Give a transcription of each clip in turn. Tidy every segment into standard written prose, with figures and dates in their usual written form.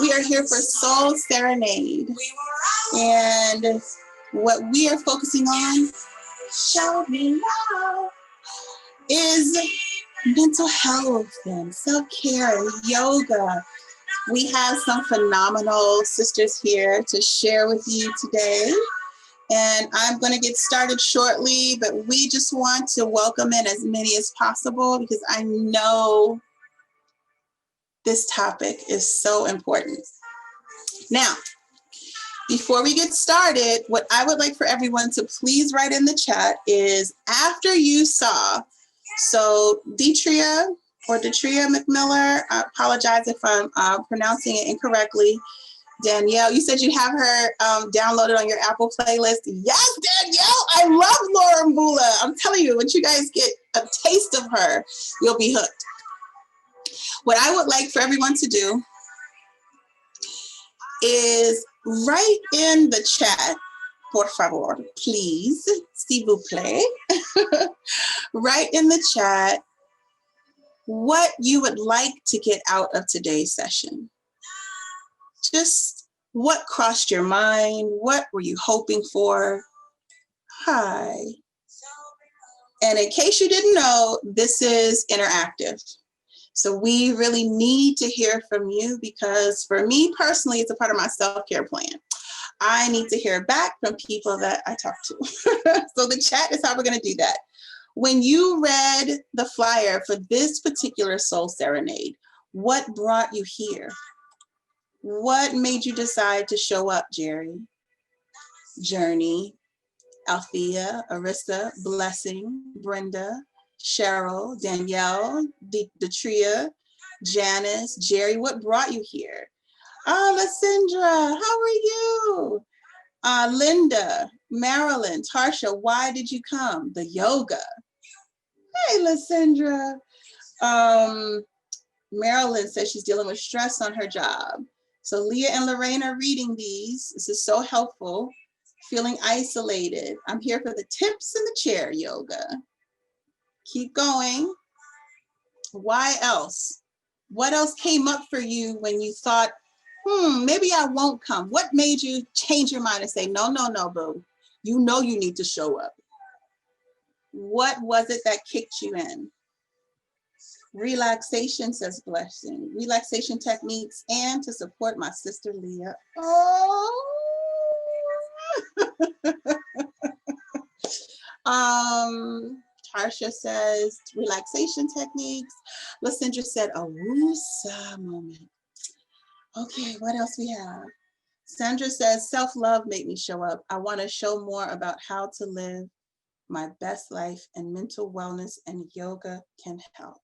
We are here for Soul Serenade. And what we are focusing on, show me now, is mental health and self-care and yoga. We have some phenomenal sisters here to share with you today. And I'm going to get started shortly, but we just want to welcome in as many as possible because I know this topic is so important. Now, before we get started, what I would like for everyone to please write in the chat is after you saw, so Detria McMiller, I apologize if I'm pronouncing it incorrectly. Danielle, you said you have her downloaded on your Apple playlist. Yes, Danielle, I love Laura Mbula. I'm telling you, once you guys get a taste of her, you'll be hooked. What I would like for everyone to do is write in the chat, por favor, please, s'il vous plaît. Write in the chat what you would like to get out of today's session. Just what crossed your mind? What were you hoping for? Hi. And in case you didn't know, this is interactive. So we really need to hear from you because for me personally, it's a part of my self-care plan. I need to hear back from people that I talk to. So the chat is how we're going to do that. When you read the flyer for this particular Soul Serenade, what brought you here? What made you decide to show up, Jerry, Journey, Althea, Arissa, Blessing, Brenda, Cheryl, Danielle, Detria, Janice, Jerry, what brought you here? Lysindra, how are you? Linda, Marilyn, Tarsha, why did you come? The yoga. Hey, Lysindra. Marilyn says she's dealing with stress on her job. So Leah and Lorraine are reading these. This is so helpful. Feeling isolated. I'm here for the tips in the chair yoga. Keep going. Why else? What else came up for you when you thought, maybe I won't come? What made you change your mind and say, no, boo. You know you need to show up. What was it that kicked you in? Relaxation, says Blessing. Relaxation techniques and to support my sister Leah. Oh. Tarsha says relaxation techniques. Lysindra said a woosah moment. Okay, what else we have? Sandra says self-love made me show up. I want to show more about how to live my best life, and mental wellness and yoga can help.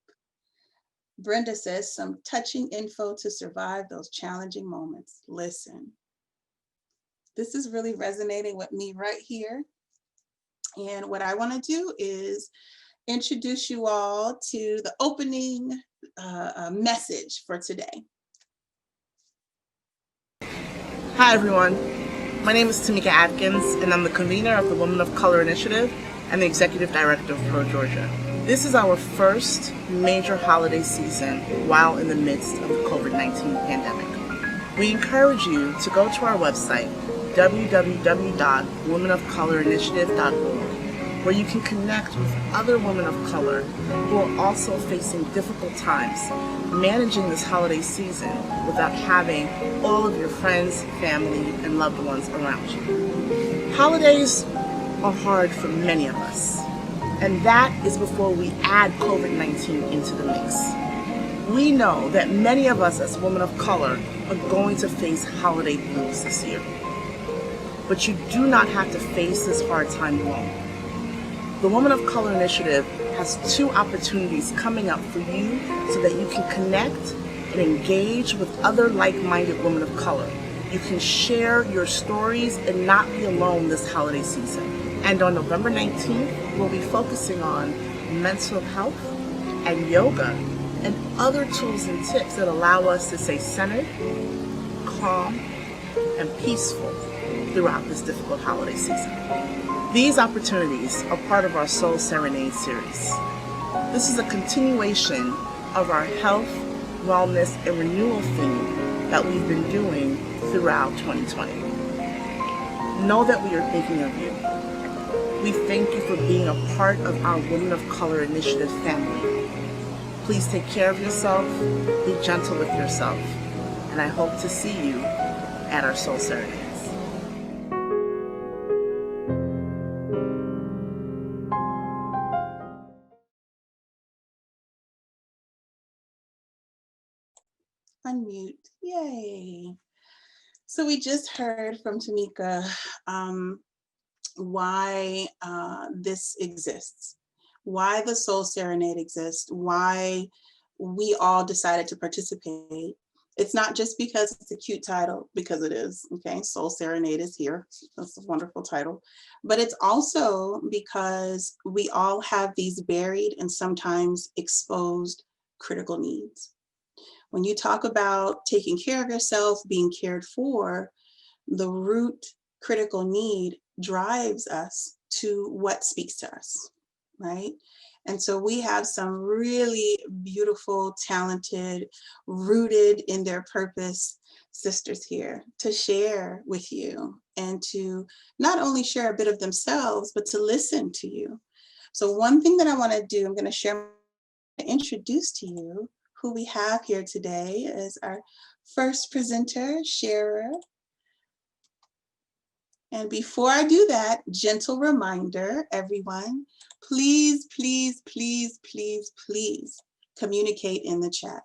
Brenda says some touching info to survive those challenging moments. Listen, this is really resonating with me right here. And what I want to do is introduce you all to the opening message for today. Hi everyone, my name is Tamika Atkins and I'm the convener of the Women of Color Initiative and the Executive Director of Pro Georgia. This is our first major holiday season while in the midst of the COVID-19 pandemic. We encourage you to go to our website, www.womenofcolorinitiative.org, where you can connect with other women of color who are also facing difficult times managing this holiday season without having all of your friends, family, and loved ones around you. Holidays are hard for many of us, and that is before we add COVID-19 into the mix. We know that many of us as women of color are going to face holiday blues this year. But you do not have to face this hard time alone. The Women of Color Initiative has 2 opportunities coming up for you so that you can connect and engage with other like-minded women of color. You can share your stories and not be alone this holiday season. And on November 19th, we'll be focusing on mental health and yoga and other tools and tips that allow us to stay centered, calm, and peaceful throughout this difficult holiday season. These opportunities are part of our Soul Serenade series. This is a continuation of our health, wellness, and renewal theme that we've been doing throughout 2020. Know that we are thinking of you. We thank you for being a part of our Women of Color Initiative family. Please take care of yourself, be gentle with yourself, and I hope to see you at our Soul Serenades. Unmute, yay. So we just heard from Tamika why this exists, why the Soul Serenade exists, why we all decided to participate. It's not just because it's a cute title, because it is, okay? Soul Serenade is here. That's a wonderful title. But it's also because we all have these buried and sometimes exposed critical needs. When you talk about taking care of yourself, being cared for, the root critical need drives us to what speaks to us, right? And so we have some really beautiful, talented, rooted in their purpose sisters here to share with you and to not only share a bit of themselves, but to listen to you. So one thing that I want to do, I'm going to share, introduce to you who we have here today is our first presenter, sharer. And before I do that, gentle reminder, everyone, please, please, please, please, please communicate in the chat.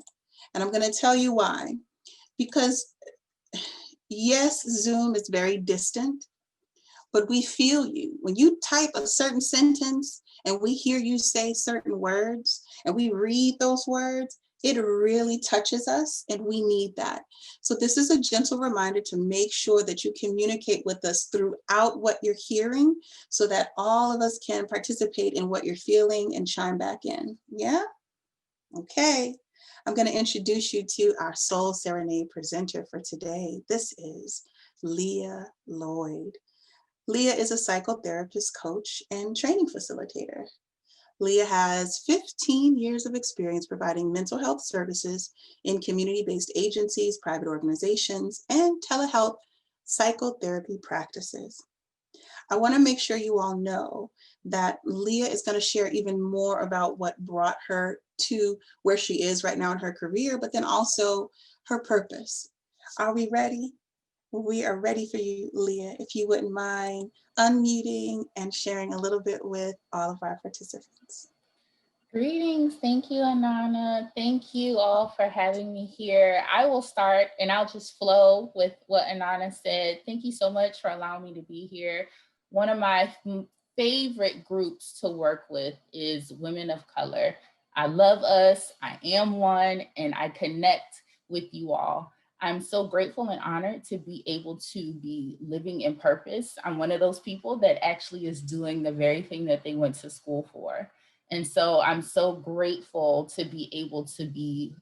And I'm going to tell you why. Because yes, Zoom is very distant, but we feel you. When you type a certain sentence and we hear you say certain words and we read those words, it really touches us and we need that. So this is a gentle reminder to make sure that you communicate with us throughout what you're hearing so that all of us can participate in what you're feeling and chime back in. Yeah? Okay. I'm going to introduce you to our Soul Serenade presenter for today. This is Leah Lloyd. Leah is a psychotherapist, coach, and training facilitator. Leah has 15 years of experience providing mental health services in community-based agencies, private organizations, and telehealth psychotherapy practices. I want to make sure you all know that Leah is going to share even more about what brought her to where she is right now in her career, but then also her purpose. Are we ready? We are ready for you, Leah, if you wouldn't mind unmuting and sharing a little bit with all of our participants. Greetings. Thank you, Anana. Thank you all for having me here. I will start and I'll just flow with what Anana said. Thank you so much for allowing me to be here. One of my favorite groups to work with is women of color. I love us. I am one, and I connect with you all. I'm so grateful and honored to be able to be living in purpose. I'm one of those people that actually is doing the very thing that they went to school for. And so I'm so grateful to be able to be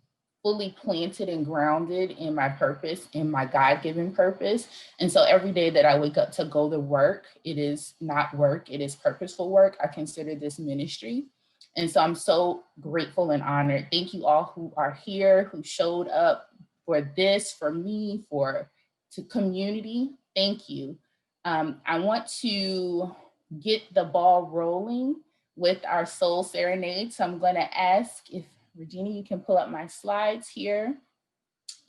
fully planted and grounded in my purpose, in my God-given purpose. And so every day that I wake up to go to work, it is not work, it is purposeful work. I consider this ministry. And so I'm so grateful and honored. Thank you all who are here, who showed up for this, for me, to community. Thank you. I want to get the ball rolling with our Soul Serenade. So I'm going to ask if Regina, you can pull up my slides here.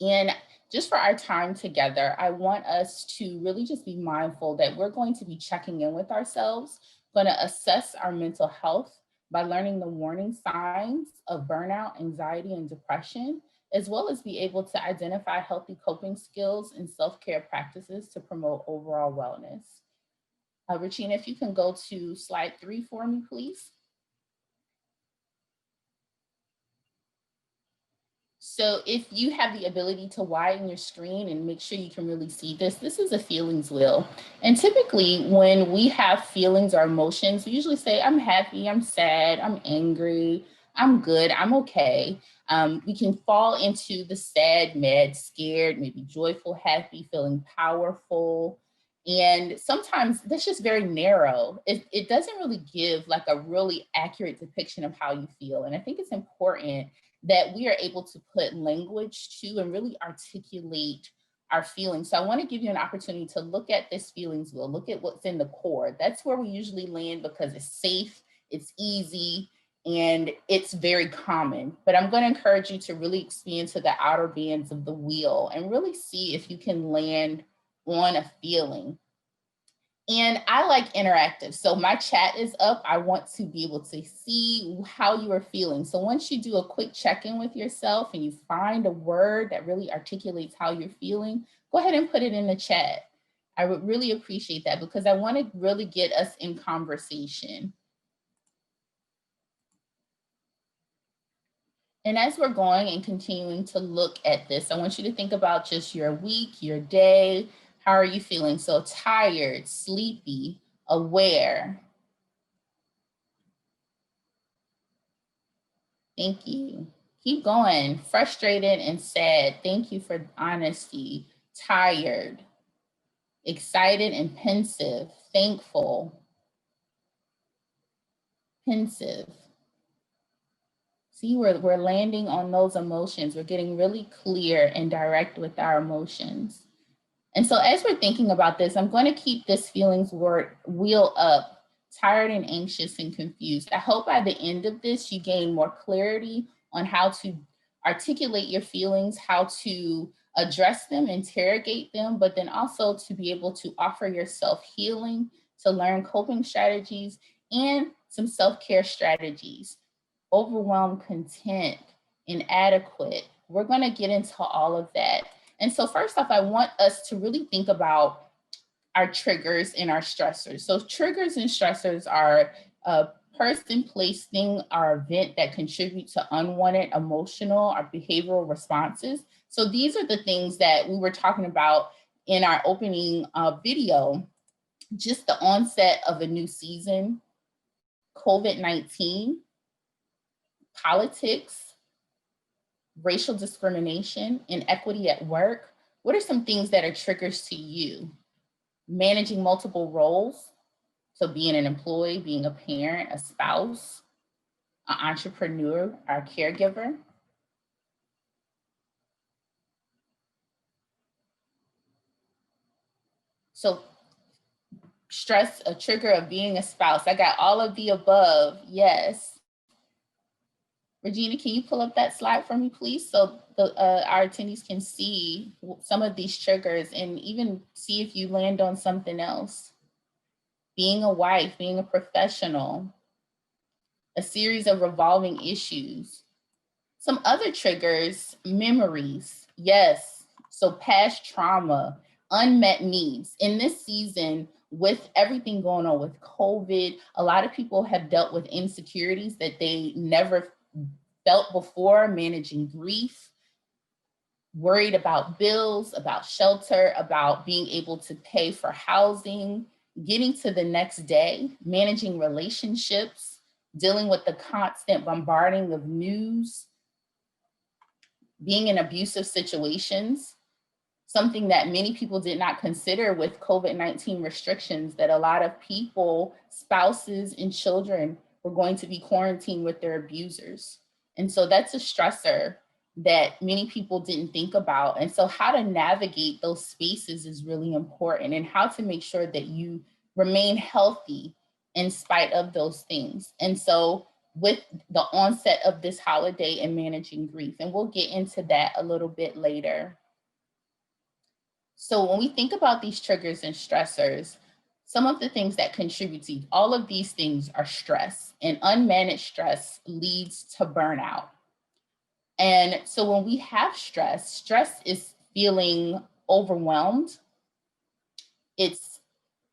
And just for our time together, I want us to really just be mindful that we're going to be checking in with ourselves, going to assess our mental health by learning the warning signs of burnout, anxiety, and depression, as well as be able to identify healthy coping skills and self-care practices to promote overall wellness. Regina, if you can go to slide 3 for me, please. So if you have the ability to widen your screen and make sure you can really see this is a feelings wheel. And typically when we have feelings or emotions, we usually say, I'm happy, I'm sad, I'm angry, I'm good, I'm okay. We can fall into the sad, mad, scared, maybe joyful, happy, feeling powerful. And sometimes that's just very narrow. It doesn't really give like a really accurate depiction of how you feel. And I think it's important that we are able to put language to and really articulate our feelings. So I want to give you an opportunity to look at this feelings wheel, look at what's in the core. That's where we usually land because it's safe, it's easy, and it's very common. But I'm going to encourage you to really expand to the outer bands of the wheel and really see if you can land on a feeling. And I like interactive. So my chat is up. I want to be able to see how you are feeling. So once you do a quick check-in with yourself and you find a word that really articulates how you're feeling, go ahead and put it in the chat. I would really appreciate that because I want to really get us in conversation. And as we're going and continuing to look at this, I want you to think about just your week, your day. How are you feeling? So tired, sleepy, aware. Thank you. Keep going. Frustrated and sad. Thank you for honesty. Tired, excited and pensive. Thankful, pensive. See, we're landing on those emotions. We're getting really clear and direct with our emotions. And so as we're thinking about this, I'm going to keep this feelings wheel up, tired and anxious and confused. I hope by the end of this, you gain more clarity on how to articulate your feelings, how to address them, interrogate them, but then also to be able to offer yourself healing, to learn coping strategies and some self-care strategies. Overwhelmed, content, inadequate. We're going to get into all of that. And so first off, I want us to really think about our triggers and our stressors. So triggers and stressors are a person, place, thing, or event that contribute to unwanted emotional or behavioral responses. So these are the things that we were talking about in our opening video, just the onset of a new season, COVID-19, politics, racial discrimination, inequity at work. What are some things that are triggers to you? Managing multiple roles, so being an employee, being a parent, a spouse, an entrepreneur, or a caregiver. So stress, a trigger of being a spouse. I got all of the above, yes. Regina, can you pull up that slide for me, please? So our attendees can see some of these triggers and even see if you land on something else. Being a wife, being a professional, a series of revolving issues. Some other triggers, memories, yes. So past trauma, unmet needs. In this season, with everything going on with COVID, a lot of people have dealt with insecurities that they never felt before, managing grief, worried about bills, about shelter, about being able to pay for housing, getting to the next day, managing relationships, dealing with the constant bombarding of news, being in abusive situations, something that many people did not consider with COVID-19 restrictions, that a lot of people, spouses and children, were going to be quarantined with their abusers. And so that's a stressor that many people didn't think about. And so how to navigate those spaces is really important, and how to make sure that you remain healthy in spite of those things. And so with the onset of this holiday and managing grief, and we'll get into that a little bit later. So when we think about these triggers and stressors, some of the things that contribute to all of these things are stress, and unmanaged stress leads to burnout. And so when we have stress, stress is feeling overwhelmed. It's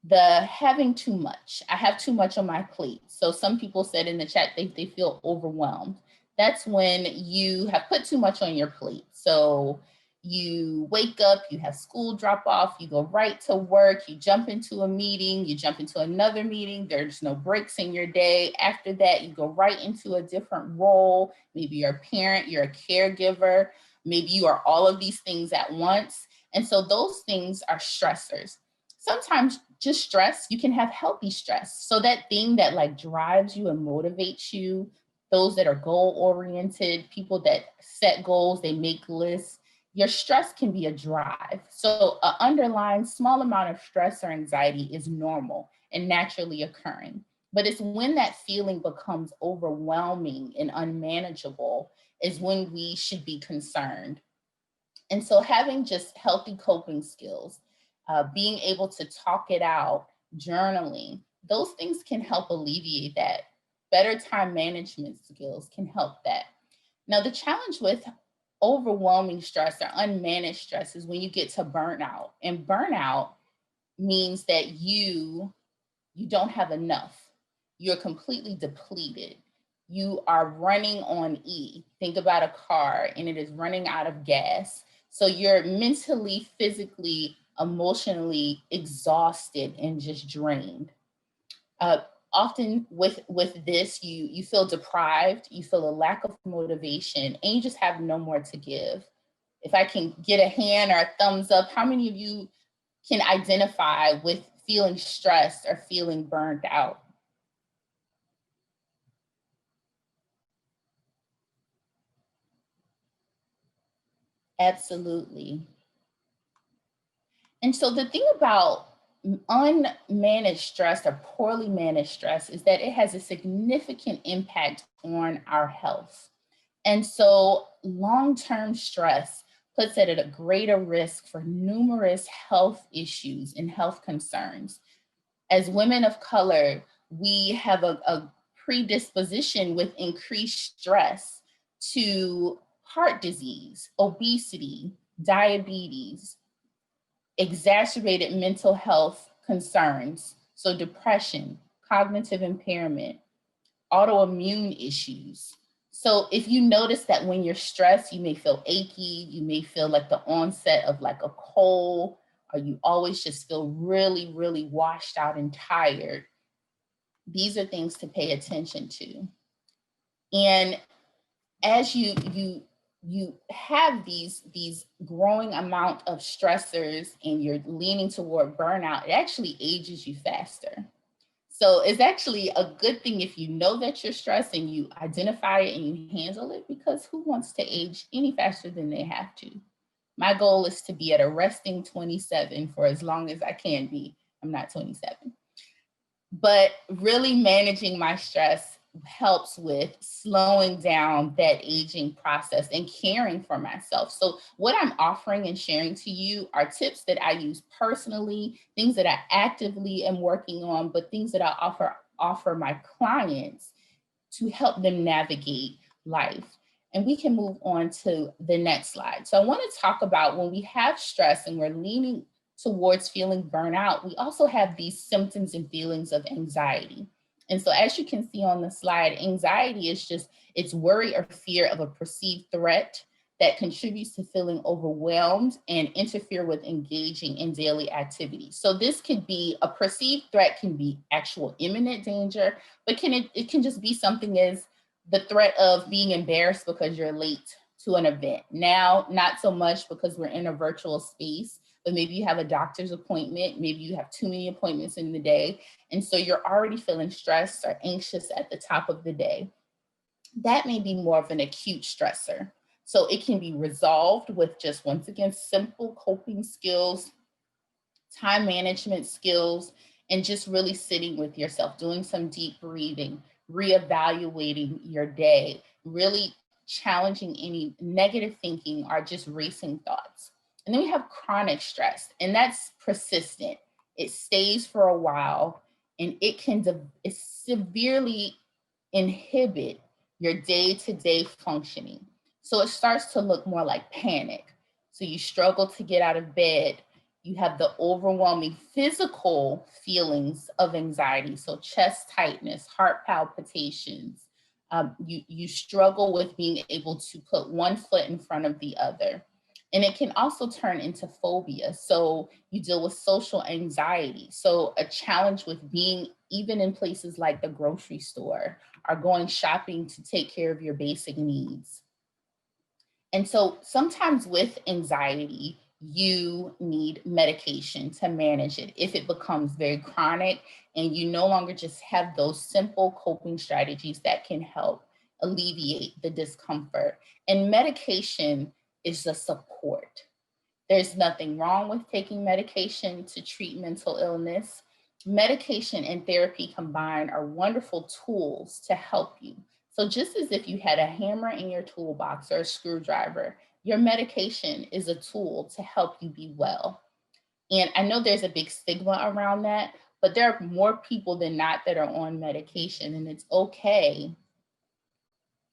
the having too much. I have too much on my plate. So some people said in the chat, they feel overwhelmed. That's when you have put too much on your plate. So you wake up, you have school drop off, you go right to work, you jump into a meeting, you jump into another meeting, there's no breaks in your day. After that, you go right into a different role. Maybe you're a parent, you're a caregiver, maybe you are all of these things at once. And so those things are stressors. sometimes just stress, you can have healthy stress. So that thing that like drives you and motivates you, those that are goal oriented, people that set goals, they make lists, your stress can be a drive. So an underlying small amount of stress or anxiety is normal and naturally occurring. But it's when that feeling becomes overwhelming and unmanageable is when we should be concerned. And so having just healthy coping skills, being able to talk it out, journaling, those things can help alleviate that. Better time management skills can help that. Now, the challenge with overwhelming stress or unmanaged stress is when you get to burnout. And burnout means that you don't have enough. You're completely depleted. You are running on E. Think about a car and it is running out of gas. So you're mentally, physically, emotionally exhausted and just drained. Uh, Often with this, you feel deprived, you feel a lack of motivation, and you just have no more to give. If I can get a hand or a thumbs up, how many of you can identify with feeling stressed or feeling burned out? Absolutely. And so the thing about unmanaged stress or poorly managed stress is that it has a significant impact on our health. And so long-term stress puts it at a greater risk for numerous health issues and health concerns. As women of color, we have a predisposition with increased stress to heart disease, obesity, diabetes, exacerbated mental health concerns, so depression, cognitive impairment, autoimmune issues. So if you notice that when you're stressed, you may feel achy, you may feel like the onset of like a cold, or you always just feel really, really washed out and tired. These are things to pay attention to. And as you have these growing amount of stressors and you're leaning toward burnout, it actually ages you faster. So it's actually a good thing if you know that you're stressed and you identify it and you handle it, because who wants to age any faster than they have to? My goal is to be at a resting 27 for as long as I can be. I'm not 27. But really managing my stress helps with slowing down that aging process and caring for myself. So what I'm offering and sharing to you are tips that I use personally, things that I actively am working on, but things that I offer my clients to help them navigate life. And we can move on to the next slide. So I want to talk about when we have stress and we're leaning towards feeling burnout, we also have these symptoms and feelings of anxiety. And so as you can see on the slide, anxiety is just, it's worry or fear of a perceived threat that contributes to feeling overwhelmed and interfere with engaging in daily activities. So this could be a perceived threat, can be actual imminent danger, but it can just be something as the threat of being embarrassed because you're late to an event. Now, not so much because we're in a virtual space, but maybe you have a doctor's appointment, maybe you have too many appointments in the day, and so you're already feeling stressed or anxious at the top of the day. That may be more of an acute stressor. So it can be resolved with just, once again, simple coping skills, time management skills, and just really sitting with yourself, doing some deep breathing, reevaluating your day, really challenging any negative thinking or just racing thoughts. And then we have chronic stress, and that's persistent. It stays for a while, and it severely inhibit your day-to-day functioning. So it starts to look more like panic. So you struggle to get out of bed. You have the overwhelming physical feelings of anxiety. So chest tightness, heart palpitations. You struggle with being able to put one foot in front of the other. And it can also turn into phobia. So you deal with social anxiety. So a challenge with being even in places like the grocery store or going shopping to take care of your basic needs. And so sometimes with anxiety, you need medication to manage it. If it becomes very chronic and you no longer just have those simple coping strategies that can help alleviate the discomfort. And medication is a support. There's nothing wrong with taking medication to treat mental illness. Medication and therapy combined are wonderful tools to help you. So just as if you had a hammer in your toolbox or a screwdriver, your medication is a tool to help you be well. And I know there's a big stigma around that, but there are more people than not that are on medication, and it's okay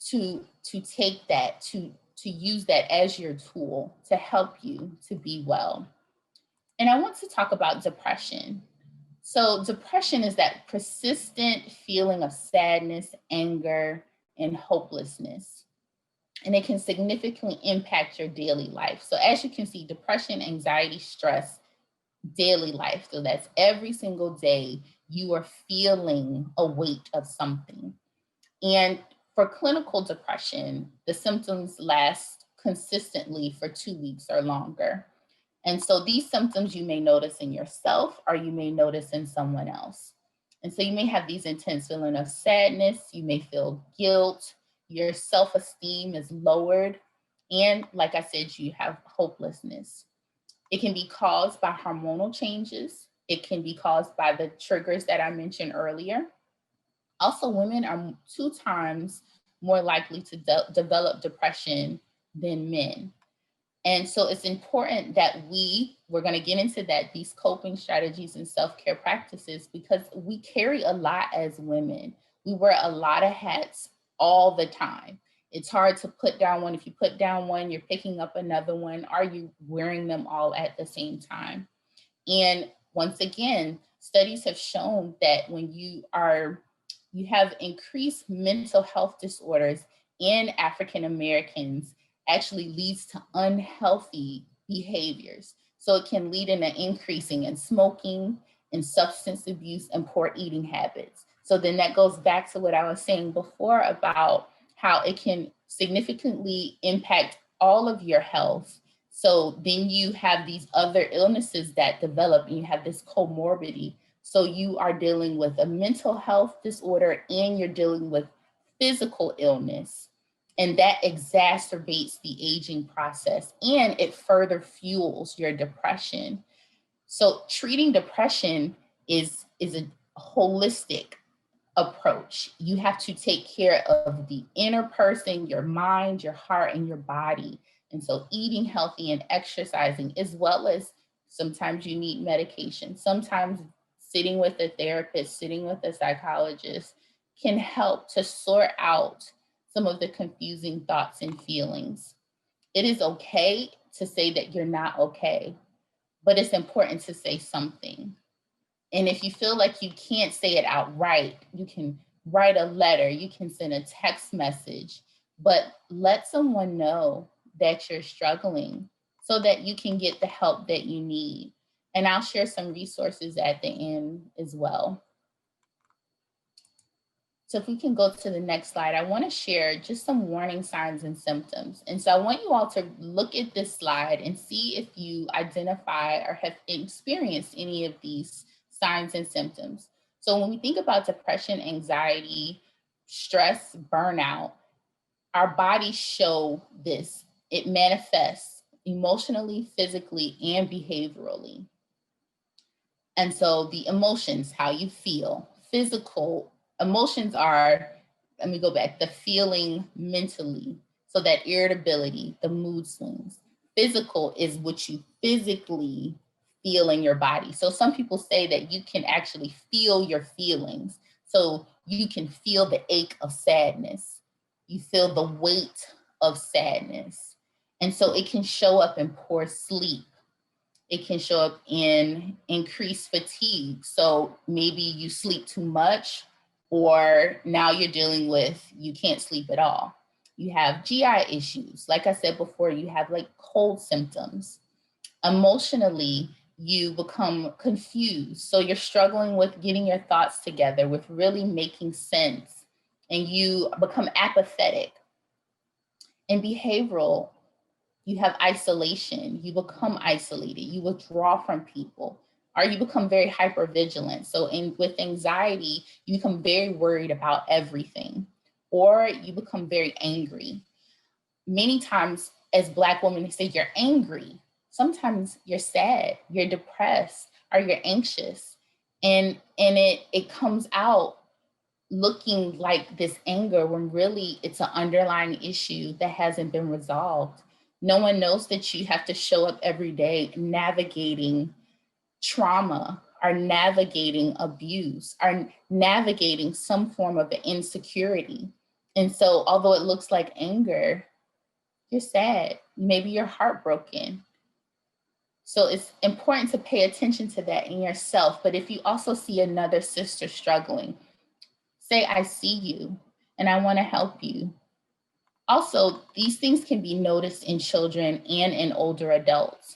to take that, to use that as your tool to help you to be well. And I want to talk about depression. So depression is that persistent feeling of sadness, anger, and hopelessness. And it can significantly impact your daily life. So as you can see, depression, anxiety, stress, daily life. So that's every single day you are feeling a weight of something. And for clinical depression, the symptoms last consistently for 2 weeks or longer. And so these symptoms you may notice in yourself or you may notice in someone else. And so you may have these intense feeling of sadness, you may feel guilt, your self-esteem is lowered, and like I said, you have hopelessness. It can be caused by hormonal changes. It can be caused by the triggers that I mentioned earlier. Also, women are 2 times more likely to develop depression than men. And so it's important that we're going to get into that, these coping strategies and self-care practices, because we carry a lot as women. We wear a lot of hats all the time. It's hard to put down one. If you put down one, you're picking up another one. Are you wearing them all at the same time? And once again, studies have shown that when you have increased mental health disorders in African Americans actually leads to unhealthy behaviors. So it can lead in an increasing in smoking and substance abuse and poor eating habits. So then that goes back to what I was saying before about how it can significantly impact all of your health. So then you have these other illnesses that develop and you have this comorbidity. So you are dealing with a mental health disorder and you're dealing with physical illness. And that exacerbates the aging process and it further fuels your depression. So treating depression is a holistic approach. You have to take care of the inner person, your mind, your heart, and your body. And so eating healthy and exercising, as well as sometimes you need medication. Sometimes sitting with a therapist, sitting with a psychologist can help to sort out some of the confusing thoughts and feelings. It is okay to say that you're not okay, but it's important to say something. And if you feel like you can't say it outright, you can write a letter, you can send a text message, but let someone know that you're struggling so that you can get the help that you need. And I'll share some resources at the end as well. So if we can go to the next slide, I want to share just some warning signs and symptoms. And so I want you all to look at this slide and see if you identify or have experienced any of these signs and symptoms. So when we think about depression, anxiety, stress, burnout, our bodies show this. It manifests emotionally, physically, and behaviorally. And so the emotions, how you feel, physical emotions are, let me go back, the feeling mentally. So that irritability, the mood swings. Physical is what you physically feel in your body. So some people say that you can actually feel your feelings. So you can feel the ache of sadness. You feel the weight of sadness. And so it can show up in poor sleep. It can show up in increased fatigue. So maybe you sleep too much, or now you're dealing with, you can't sleep at all. You have GI issues. Like I said before, you have like cold symptoms. Emotionally, you become confused. So you're struggling with getting your thoughts together, with really making sense, and you become apathetic. And behavioral, You have isolation. You become isolated. You withdraw from people, or you become very hypervigilant. So with anxiety, you become very worried about everything, or you become very angry. Many times as Black women, they say you're angry. Sometimes you're sad, you're depressed, or you're anxious. And it comes out looking like this anger when really it's an underlying issue that hasn't been resolved. No one knows that you have to show up every day navigating trauma, or navigating abuse, or navigating some form of insecurity. And so although it looks like anger, you're sad, maybe you're heartbroken. So it's important to pay attention to that in yourself. But if you also see another sister struggling, say, I see you and I want to help you. Also, these things can be noticed in children and in older adults.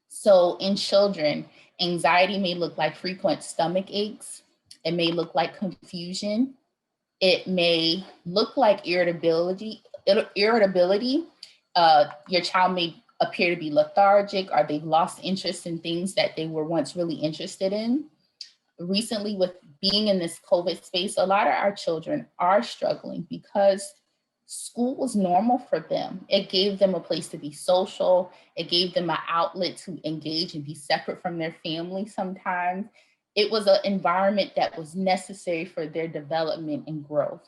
So in children, anxiety may look like frequent stomach aches. It may look like confusion. It may look like irritability. Your child may appear to be lethargic, or they've lost interest in things that they were once really interested in. Recently, with being in this COVID space, a lot of our children are struggling because school was normal for them. It gave them a place to be social. It gave them an outlet to engage and be separate from their family sometimes. It was an environment that was necessary for their development and growth.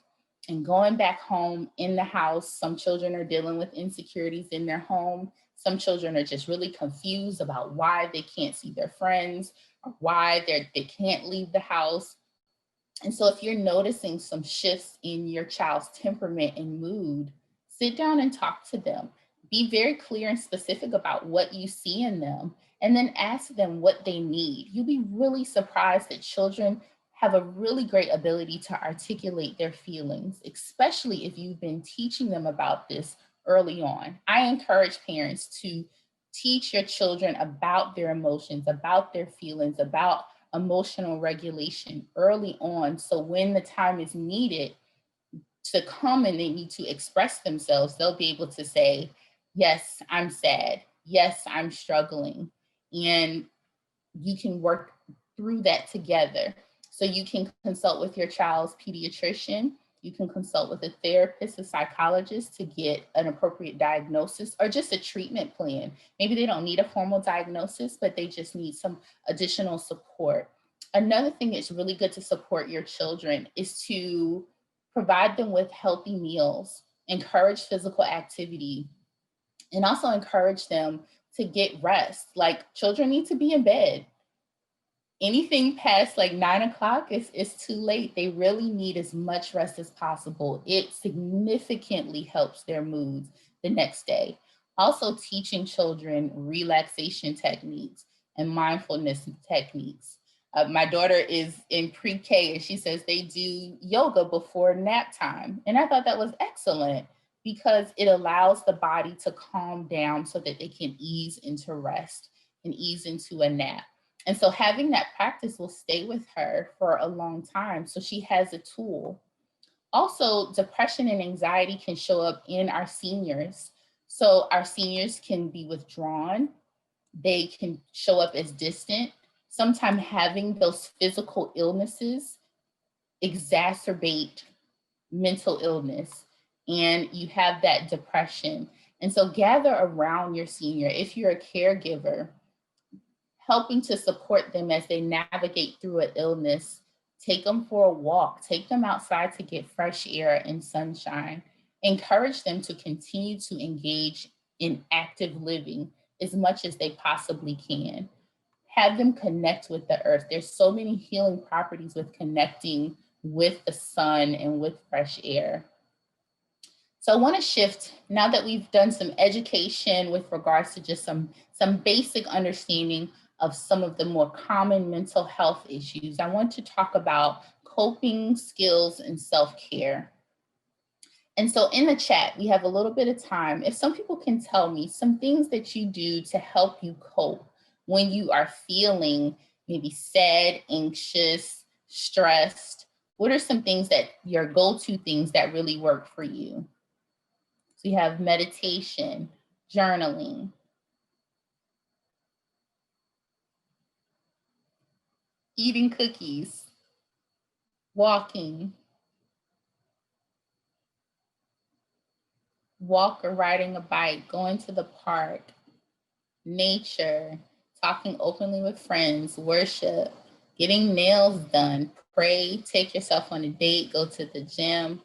And going back home in the house, some children are dealing with insecurities in their home. Some children are just really confused about why they can't see their friends, or why they can't leave the house. And so if you're noticing some shifts in your child's temperament and mood, sit down and talk to them. Be very clear and specific about what you see in them, and then ask them what they need. You'll be really surprised that children have a really great ability to articulate their feelings, especially if you've been teaching them about this early on. I encourage parents to teach your children about their emotions, about their feelings, about emotional regulation early on. So when the time is needed to come and they need to express themselves, they'll be able to say, yes, I'm sad. Yes, I'm struggling. And you can work through that together. So you can consult with your child's pediatrician. You can consult with a therapist, a psychologist, to get an appropriate diagnosis or just a treatment plan. Maybe they don't need a formal diagnosis, but they just need some additional support. Another thing that's really good to support your children is to provide them with healthy meals, encourage physical activity, and also encourage them to get rest. Like, children need to be in bed. Anything past like 9 o'clock is too late. They really need as much rest as possible. It significantly helps their moods the next day. Also, teaching children relaxation techniques and mindfulness techniques. My daughter is in pre-K and she says they do yoga before nap time. And I thought that was excellent because it allows the body to calm down so that they can ease into rest and ease into a nap. And so having that practice will stay with her for a long time. So she has a tool. Also, depression and anxiety can show up in our seniors. So our seniors can be withdrawn. They can show up as distant. Sometimes having those physical illnesses exacerbate mental illness, and you have that depression. And so gather around your senior. If you're a caregiver, helping to support them as they navigate through an illness. Take them for a walk, take them outside to get fresh air and sunshine. Encourage them to continue to engage in active living as much as they possibly can. Have them connect with the earth. There's so many healing properties with connecting with the sun and with fresh air. So I want to shift, now that we've done some education with regards to just some basic understanding of some of the more common mental health issues, I want to talk about coping skills and self-care. And so in the chat, we have a little bit of time. If some people can tell me some things that you do to help you cope when you are feeling maybe sad, anxious, stressed, what are some things that your go-to things that really work for you? So you have meditation, journaling, eating cookies, walking, walk or riding a bike, going to the park, nature, talking openly with friends, worship, getting nails done, pray, take yourself on a date, go to the gym,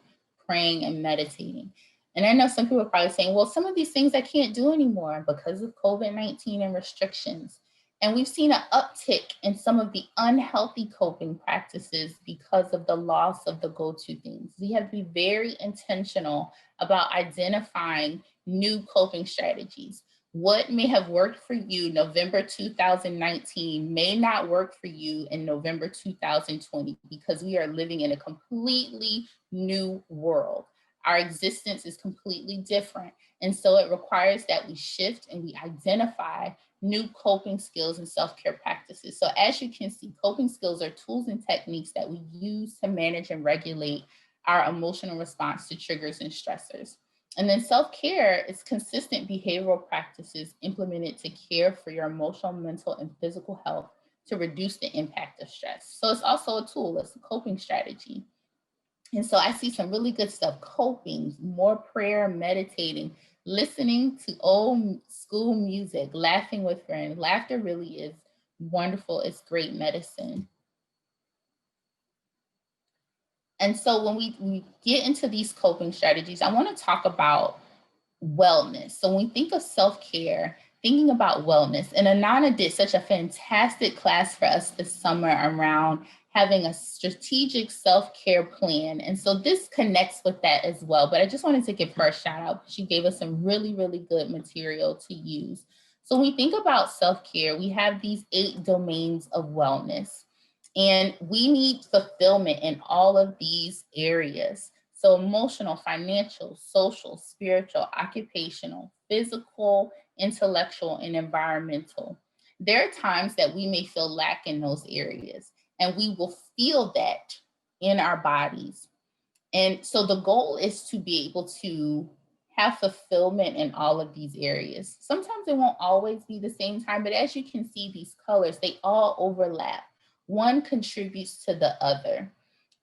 praying and meditating. And I know some people are probably saying, well, some of these things I can't do anymore because of COVID-19 and restrictions. And we've seen an uptick in some of the unhealthy coping practices because of the loss of the go-to things. We have to be very intentional about identifying new coping strategies. What may have worked for you November 2019 may not work for you in November 2020 because we are living in a completely new world. Our existence is completely different. And so it requires that we shift and we identify new coping skills and self-care practices. So as you can see, coping skills are tools and techniques that we use to manage and regulate our emotional response to triggers and stressors. And then self-care is consistent behavioral practices implemented to care for your emotional, mental, and physical health to reduce the impact of stress. So it's also a tool, it's a coping strategy. And so I see some really good stuff: coping, more prayer, meditating, listening to old school music, laughing with friends. Laughter really is wonderful. It's great medicine. And so when we get into these coping strategies, I want to talk about wellness. So when we think of self-care, thinking about wellness, and Anana did such a fantastic class for us this summer around having a strategic self-care plan. And so this connects with that as well. But I just wanted to give her a shout out. She gave us some really, really good material to use. So when we think about self-care, we have these 8 domains of wellness. And we need fulfillment in all of these areas. So emotional, financial, social, spiritual, occupational, physical, intellectual, and environmental. There are times that we may feel lack in those areas, and we will feel that in our bodies. And so the goal is to be able to have fulfillment in all of these areas. Sometimes it won't always be the same time, but as you can see, these colors, they all overlap. One contributes to the other.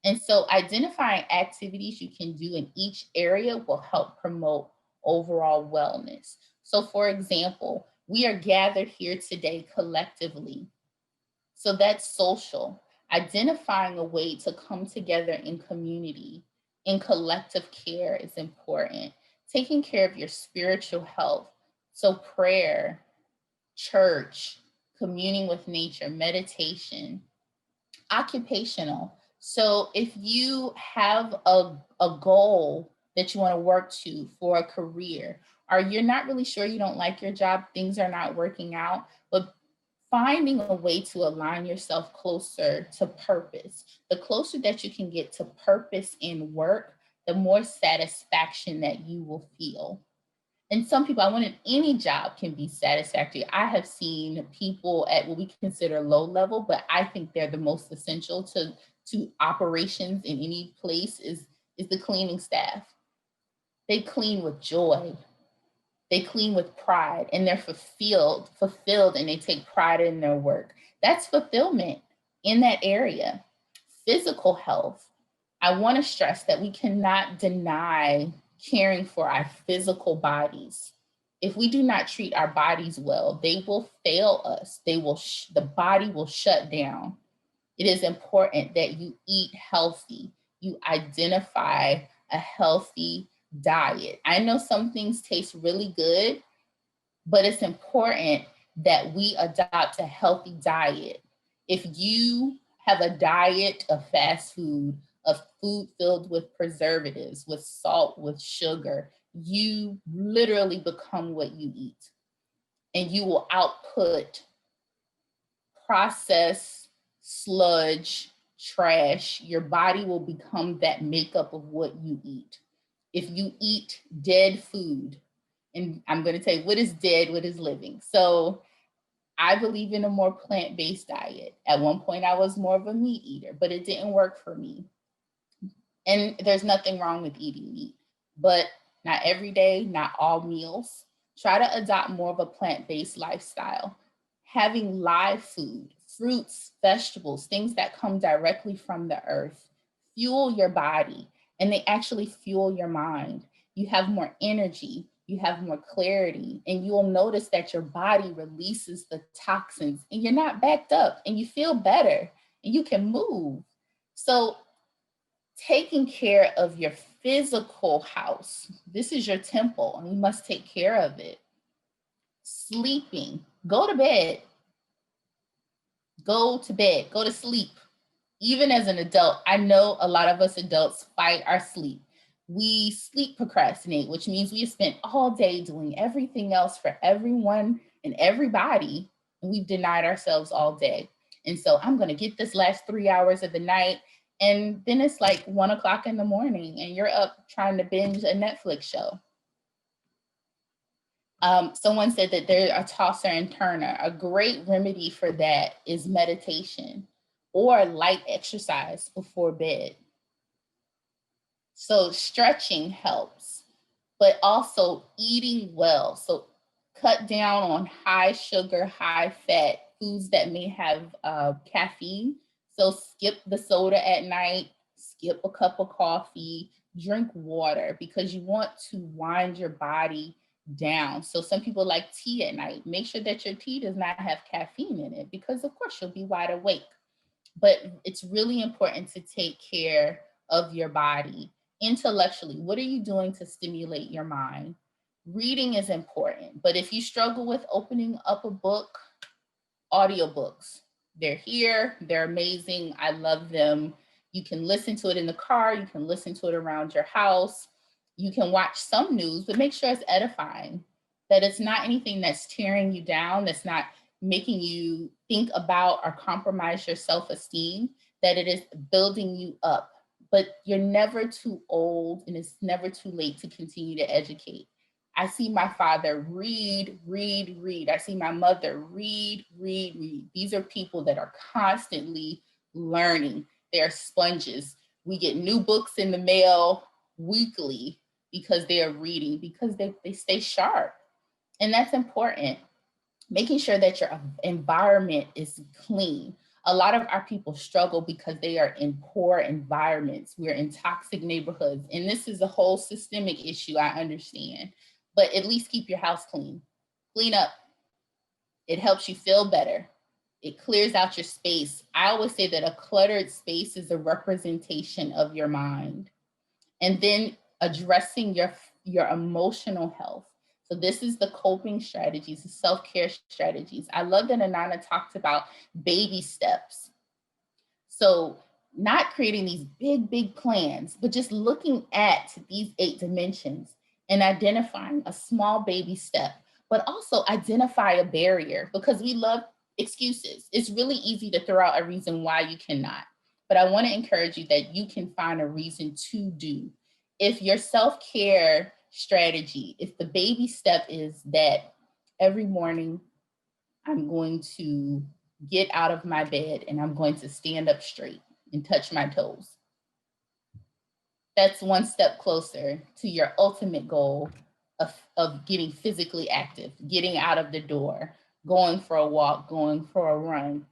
And so identifying activities you can do in each area will help promote overall wellness. So for example, we are gathered here today collectively. So that's social. Identifying a way to come together in community, in collective care is important. Taking care of your spiritual health. So prayer, church, communing with nature, meditation. Occupational. So if you have a goal that you want to work to for a career, or you're not really sure, you don't like your job, things are not working out, but finding a way to align yourself closer to purpose. The closer that you can get to purpose in work, the more satisfaction that you will feel. And some people, I wanted any job can be satisfactory. I have seen people at what we consider low level, but I think they're the most essential to operations in any place is the cleaning staff. They clean with joy. They clean with pride, and they're fulfilled, and they take pride in their work. That's fulfillment in that area. Physical health. I want to stress that we cannot deny caring for our physical bodies. If we do not treat our bodies well, they will fail us. The body will shut down. It is important that you eat healthy. You identify a healthy diet. I know some things taste really good, but it's important that we adopt a healthy diet. If you have a diet of fast food, of food filled with preservatives, with salt, with sugar, you literally become what you eat. And you will output processed sludge, trash. Your body will become that makeup of what you eat. If you eat dead food, and I'm going to tell you what is dead, what is living. So I believe in a more plant-based diet. At one point, I was more of a meat eater, but it didn't work for me. And there's nothing wrong with eating meat, but not every day, not all meals. Try to adopt more of a plant-based lifestyle. Having live food, fruits, vegetables, things that come directly from the earth, fuel your body, and they actually fuel your mind. You have more energy, you have more clarity, and you will notice that your body releases the toxins and you're not backed up and you feel better and you can move. So taking care of your physical house, this is your temple and you must take care of it. Sleeping, go to bed, go to bed, go to sleep. Even as an adult, I know a lot of us adults fight our sleep. We sleep procrastinate, which means we have spent all day doing everything else for everyone and everybody, and we've denied ourselves all day. And so I'm going to get this last 3 hours of the night, and then it's like 1 o'clock in the morning, and you're up trying to binge a Netflix show. Someone said that they're a tosser and turner. A great remedy for that is meditation or light exercise before bed. So stretching helps, but also eating well. So cut down on high sugar, high fat foods that may have caffeine. So skip the soda at night, skip a cup of coffee, drink water, because you want to wind your body down. So some people like tea at night. Make sure that your tea does not have caffeine in it, because of course you'll be wide awake. But it's really important to take care of your body. Intellectually, what are you doing to stimulate your mind? Reading is important, but if you struggle with opening up a book, audiobooks, they're here, they're amazing. I love them. You can listen to it in the car, you can listen to it around your house. You can watch some news, but make sure it's edifying, that it's not anything that's tearing you down, that's not making you think about or compromise your self-esteem, that it is building you up. But you're never too old and it's never too late to continue to educate. I see my father read, read, read. I see my mother read, read, read. These are people that are constantly learning. They're sponges. We get new books in the mail weekly because they are reading, because they stay sharp. And that's important. Making sure that your environment is clean. A lot of our people struggle because they are in poor environments. We're in toxic neighborhoods. And this is a whole systemic issue, I understand. But at least keep your house clean. Clean up. It helps you feel better. It clears out your space. I always say that a cluttered space is a representation of your mind. And then addressing your emotional health. So this is the coping strategies, the self-care strategies. I love that Anana talked about baby steps. So not creating these big, big plans, but just looking at these 8 dimensions and identifying a small baby step, but also identify a barrier, because we love excuses. It's really easy to throw out a reason why you cannot. But I want to encourage you that you can find a reason to do. If your self-care strategy, if the baby step is that every morning I'm going to get out of my bed and I'm going to stand up straight and touch my toes, that's one step closer to your ultimate goal of getting physically active, getting out of the door, going for a walk, going for a run.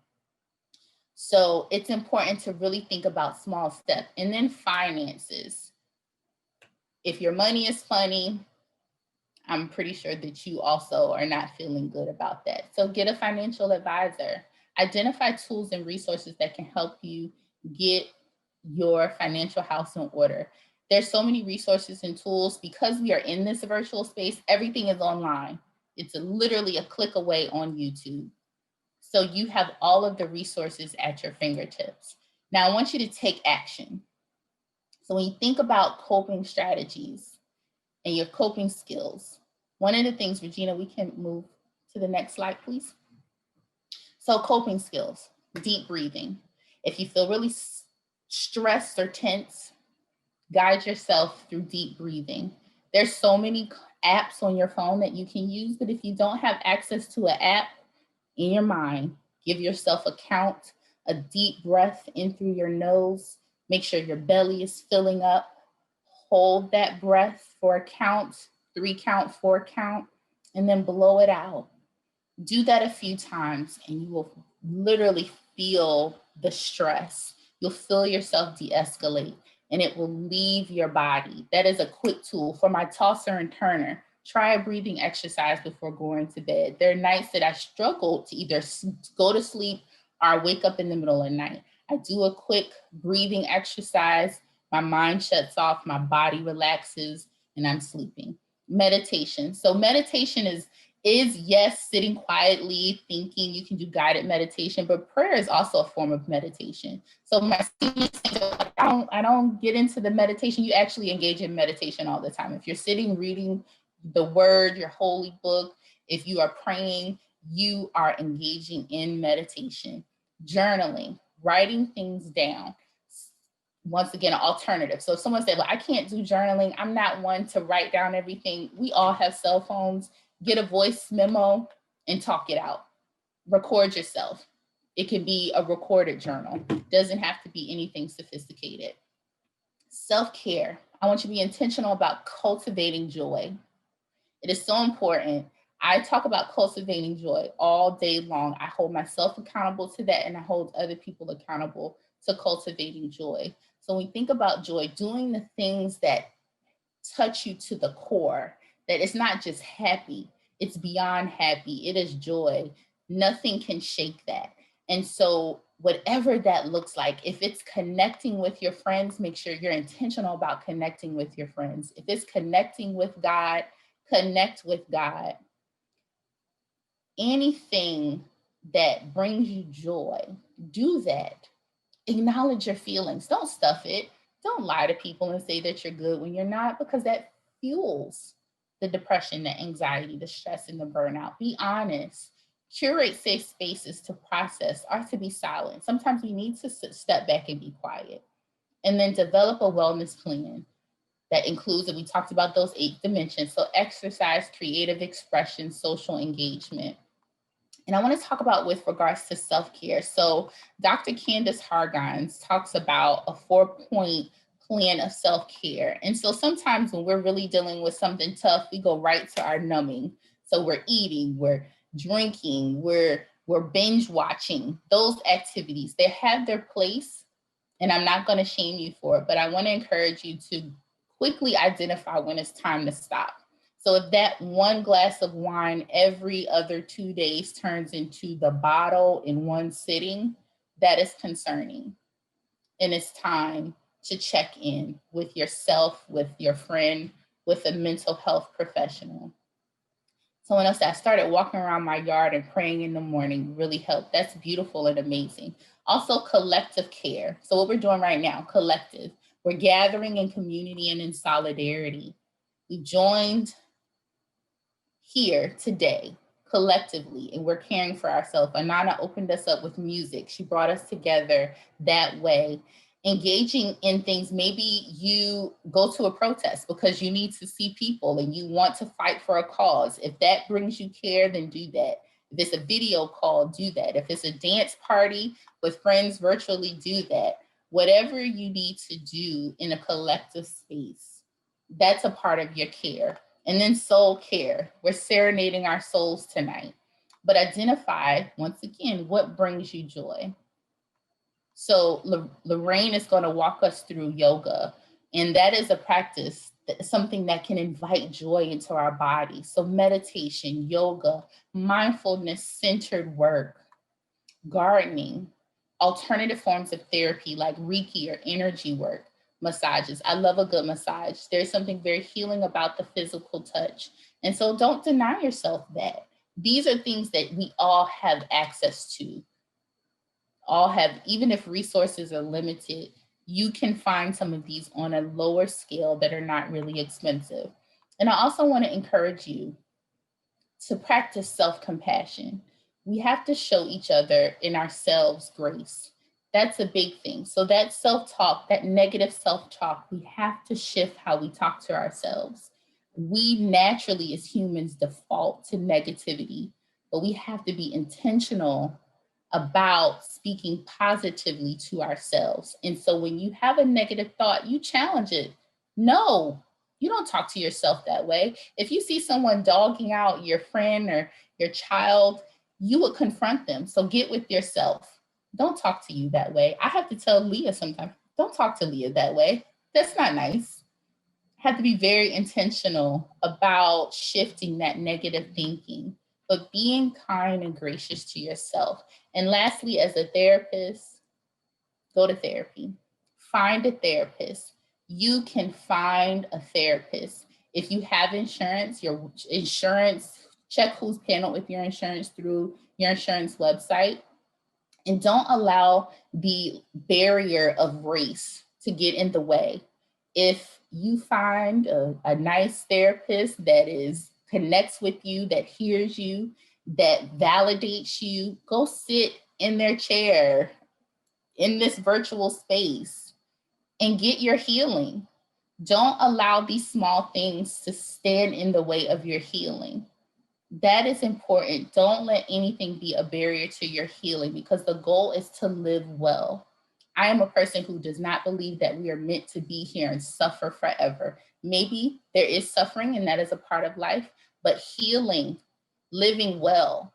So it's important to really think about small steps. And then finances. If your money is funny, I'm pretty sure that you also are not feeling good about that. So get a financial advisor. Identify tools and resources that can help you get your financial house in order. There's so many resources and tools. Because we are in this virtual space, everything is online. It's literally a click away on YouTube. So you have all of the resources at your fingertips. Now I want you to take action. So when you think about coping strategies and your coping skills, one of the things, Regina, we can move to the next slide, please. So coping skills, deep breathing. If you feel really stressed or tense, guide yourself through deep breathing. There's so many apps on your phone that you can use, but if you don't have access to an app, in your mind, give yourself a count, a deep breath in through your nose. Make sure your belly is filling up. Hold that breath for a count, 3 count, 4 count. and then blow it out. Do that a few times and you will literally feel the stress. You'll feel yourself de-escalate and it will leave your body. That is a quick tool. For my tosser and turner, try a breathing exercise before going to bed. There are nights that I struggle to either go to sleep or I wake up in the middle of the night. I do a quick breathing exercise. My mind shuts off, my body relaxes, and I'm sleeping. Meditation. So meditation is yes, sitting quietly, thinking. You can do guided meditation, but prayer is also a form of meditation. So my seniors, I don't get into the meditation. You actually engage in meditation all the time. If you're sitting reading the word, your holy book, if you are praying, you are engaging in meditation. Journaling, writing things down. Once again, an alternative. So if someone said, well, I can't do journaling, I'm not one to write down everything. We all have cell phones. Get a voice memo and talk it out. Record yourself. It can be a recorded journal. It doesn't have to be anything sophisticated. Self-care. I want you to be intentional about cultivating joy. It is so important. I talk about cultivating joy all day long. I hold myself accountable to that and I hold other people accountable to cultivating joy. So when we think about joy, doing the things that touch you to the core, that it's not just happy, it's beyond happy, it is joy. Nothing can shake that. And so whatever that looks like, if it's connecting with your friends, make sure you're intentional about connecting with your friends. If it's connecting with God, connect with God. Anything that brings you joy, do that. Acknowledge your feelings. Don't stuff it. Don't lie to people and say that you're good when you're not, because that fuels the depression, the anxiety, the stress, and the burnout. Be honest. Curate safe spaces to process or to be silent. Sometimes we need to step back and be quiet. And then develop a wellness plan that includes, and we talked about those 8 dimensions. So exercise, creative expression, social engagement. And I want to talk about with regards to self-care. So Dr. Candace Hargans talks about a 4-point plan of self-care. And so sometimes when we're really dealing with something tough, we go right to our numbing. So we're eating, we're drinking, we're binge watching. Those activities, they have their place. And I'm not going to shame you for it, but I want to encourage you to quickly identify when it's time to stop. So if that one glass of wine every other 2 days turns into the bottle in one sitting, that is concerning. And it's time to check in with yourself, with your friend, with a mental health professional. Someone else said, I started walking around my yard and praying in the morning really helped. That's beautiful and amazing. Also, collective care. So what we're doing right now, collective. We're gathering in community and in solidarity. We joined here today collectively and we're caring for ourselves. Anana opened us up with music. She brought us together that way. Engaging in things, maybe you go to a protest because you need to see people and you want to fight for a cause. If that brings you care, then do that. If it's a video call, do that. If it's a dance party with friends virtually, do that. Whatever you need to do in a collective space, that's a part of your care. And then soul care. We're serenading our souls tonight. But identify, once again, what brings you joy. So Lorraine is going to walk us through yoga. And that is a practice, something that can invite joy into our body. So meditation, yoga, mindfulness-centered work, gardening, alternative forms of therapy like Reiki or energy work, massages. I love a good massage. There's something very healing about the physical touch. And so don't deny yourself that. These are things that we all have access to. All have, even if resources are limited, you can find some of these on a lower scale that are not really expensive. And I also want to encourage you to practice self-compassion. We have to show each other and ourselves grace. That's a big thing. So that self-talk, that negative self-talk, we have to shift how we talk to ourselves. We naturally as humans default to negativity, but we have to be intentional about speaking positively to ourselves. And so when you have a negative thought, you challenge it. No, You don't talk to yourself that way. If you see someone dogging out your friend or your child, you would confront them. So get with yourself. Don't talk to you that way. I have to tell Leah sometimes, don't talk to Leah that way. That's not nice. I have to be very intentional about shifting that negative thinking, but being kind and gracious to yourself. And lastly, as a therapist, go to therapy. Find a therapist. You can find a therapist. If you have insurance, your insurance, check who's paneled with your insurance through your insurance website. And don't allow the barrier of race to get in the way. If you find a nice therapist that connects with you, that hears you, that validates you, go sit in their chair in this virtual space and get your healing. Don't allow these small things to stand in the way of your healing. That is important. Don't let anything be a barrier to your healing, because the goal is to live well. I am a person who does not believe that we are meant to be here and suffer forever. Maybe there is suffering and that is a part of life, but healing, living well,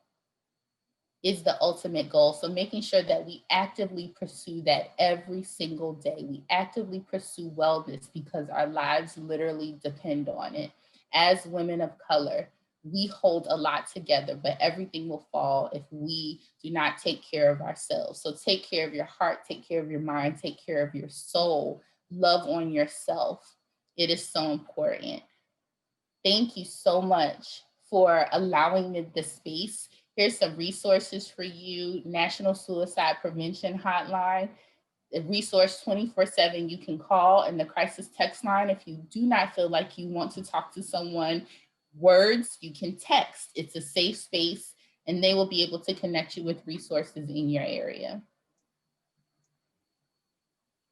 is the ultimate goal. So making sure that we actively pursue that every single day. We actively pursue wellness because our lives literally depend on it. As women of color, we hold a lot together, but everything will fall if we do not take care of ourselves. So take care of your heart, take care of your mind, take care of your soul, love on yourself. It is so important. Thank you so much for allowing me this space. Here's some resources for you. National Suicide Prevention Hotline, a resource 24/7 you can call, and the crisis text line. If you do not feel like you want to talk to someone words, you can text. It's a safe space, and they will be able to connect you with resources in your area.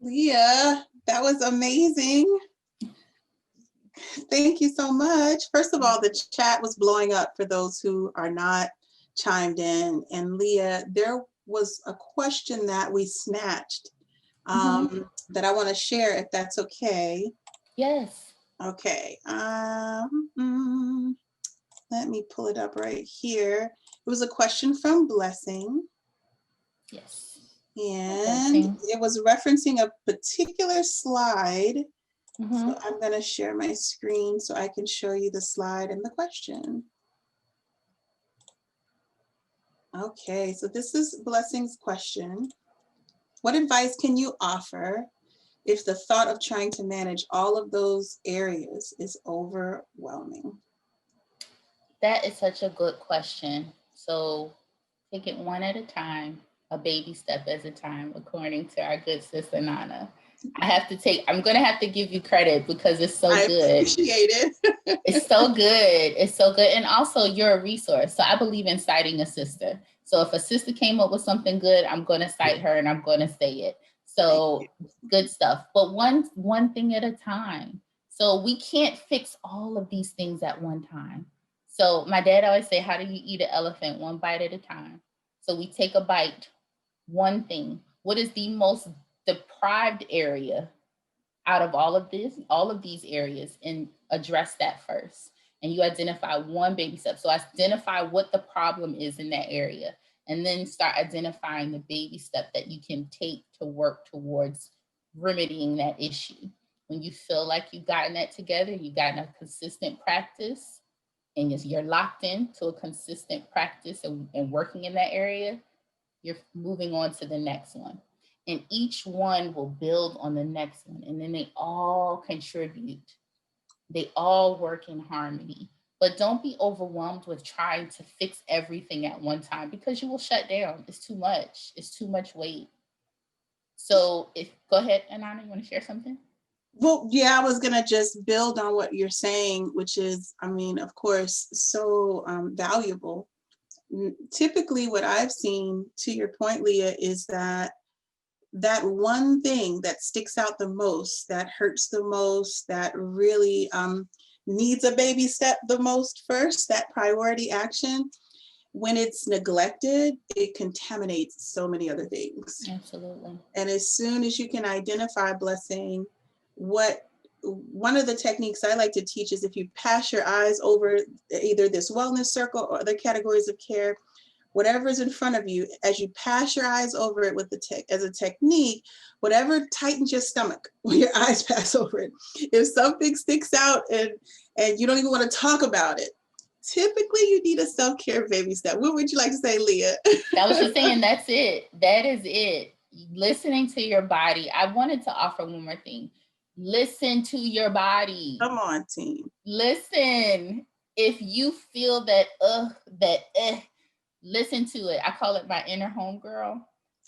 Leah, that was amazing. Thank you so much. First of all, the chat was blowing up for those who are not chimed in. And Leah, there was a question that we snatched that I want to share, if that's okay. Yes. Okay. Let me pull it up right here. It was a question from Blessing. Yes. And it was referencing a particular slide. So I'm going to share my screen so I can show you the slide and the question. Okay, so this is Blessing's question. What advice can you offer if the thought of trying to manage all of those areas is overwhelming? That is such a good question. So take it one at a time, a baby step at a time, according to our good sister Nana. I'm going to have to give you credit because it's so good. I appreciate it. It's so good. It's so good. And also you're a resource. So I believe in citing a sister. So if a sister came up with something good, I'm going to cite her and I'm going to say it. So good stuff. But one thing at a time. So we can't fix all of these things at one time. So my dad always say, how do you eat an elephant? One bite at a time. So we take a bite, one thing. What is the most deprived area out of all of these areas, and address that first. And you identify one baby step. So identify what the problem is in that area, and then start identifying the baby step that you can take to work towards remedying that issue. When you feel like you've gotten that together, you've gotten a consistent practice, and you're locked in to a consistent practice and working in that area, you're moving on to the next one. And each one will build on the next one. And then they all contribute. They all work in harmony. But don't be overwhelmed with trying to fix everything at one time, because you will shut down. It's too much. It's too much weight. So go ahead, Anana, you want to share something? Well, yeah, I was going to just build on what you're saying, which is, I mean, of course, so valuable. Typically, what I've seen, to your point, Leah, is that one thing that sticks out the most, that hurts the most, that really needs a baby step the most first, that priority action, when it's neglected, it contaminates so many other things. Absolutely. And as soon as you can identify, Blessing, what one of the techniques I like to teach is if you pass your eyes over either this wellness circle or other categories of care, whatever is in front of you, as you pass your eyes over it with as a technique, whatever tightens your stomach when your eyes pass over it. If something sticks out and you don't even want to talk about it, typically you need a self-care baby step. What would you like to say, Leah? I was just saying, that's it. That is it. Listening to your body. I wanted to offer one more thing. Listen to your body. Come on, team. Listen. If you feel that, listen to it. I call it my inner homegirl.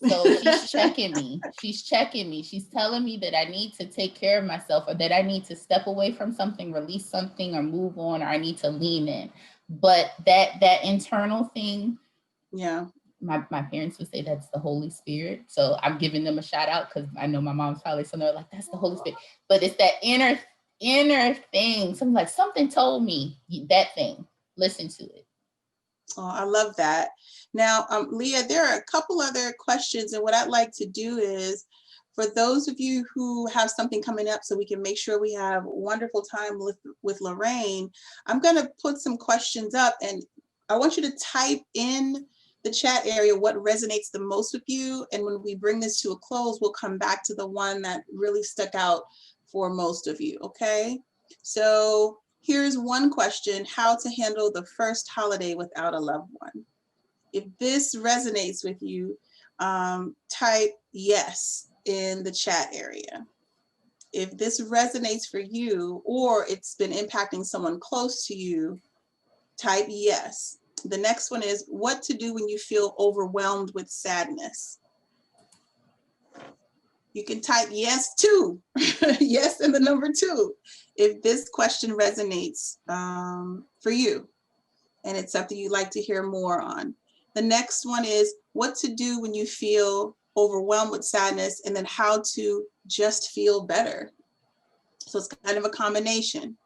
So she's checking me. She's checking me. She's telling me that I need to take care of myself, or that I need to step away from something, release something, or move on, or I need to lean in. But that internal thing, yeah. My parents would say that's the Holy Spirit. So I'm giving them a shout out because I know my mom's probably somewhere like, that's the Holy Spirit. But it's that inner thing. Something like, something told me that thing. Listen to it. Oh, I love that. Now, Leah, there are a couple other questions, and what I'd like to do is, for those of you who have something coming up so we can make sure we have a wonderful time with Lorraine, I'm going to put some questions up, and I want you to type in the chat area what resonates the most with you, and when we bring this to a close, we'll come back to the one that really stuck out for most of you, okay? So here's one question: how to handle the first holiday without a loved one. If this resonates with you, type yes in the chat area. If this resonates for you, or it's been impacting someone close to you, type yes. The next one is what to do when you feel overwhelmed with sadness. You can type yes too. Yes and the number 2 if this question resonates for you and it's something you'd like to hear more on. The next one is what to do when you feel overwhelmed with sadness, and then how to just feel better. So it's kind of a combination.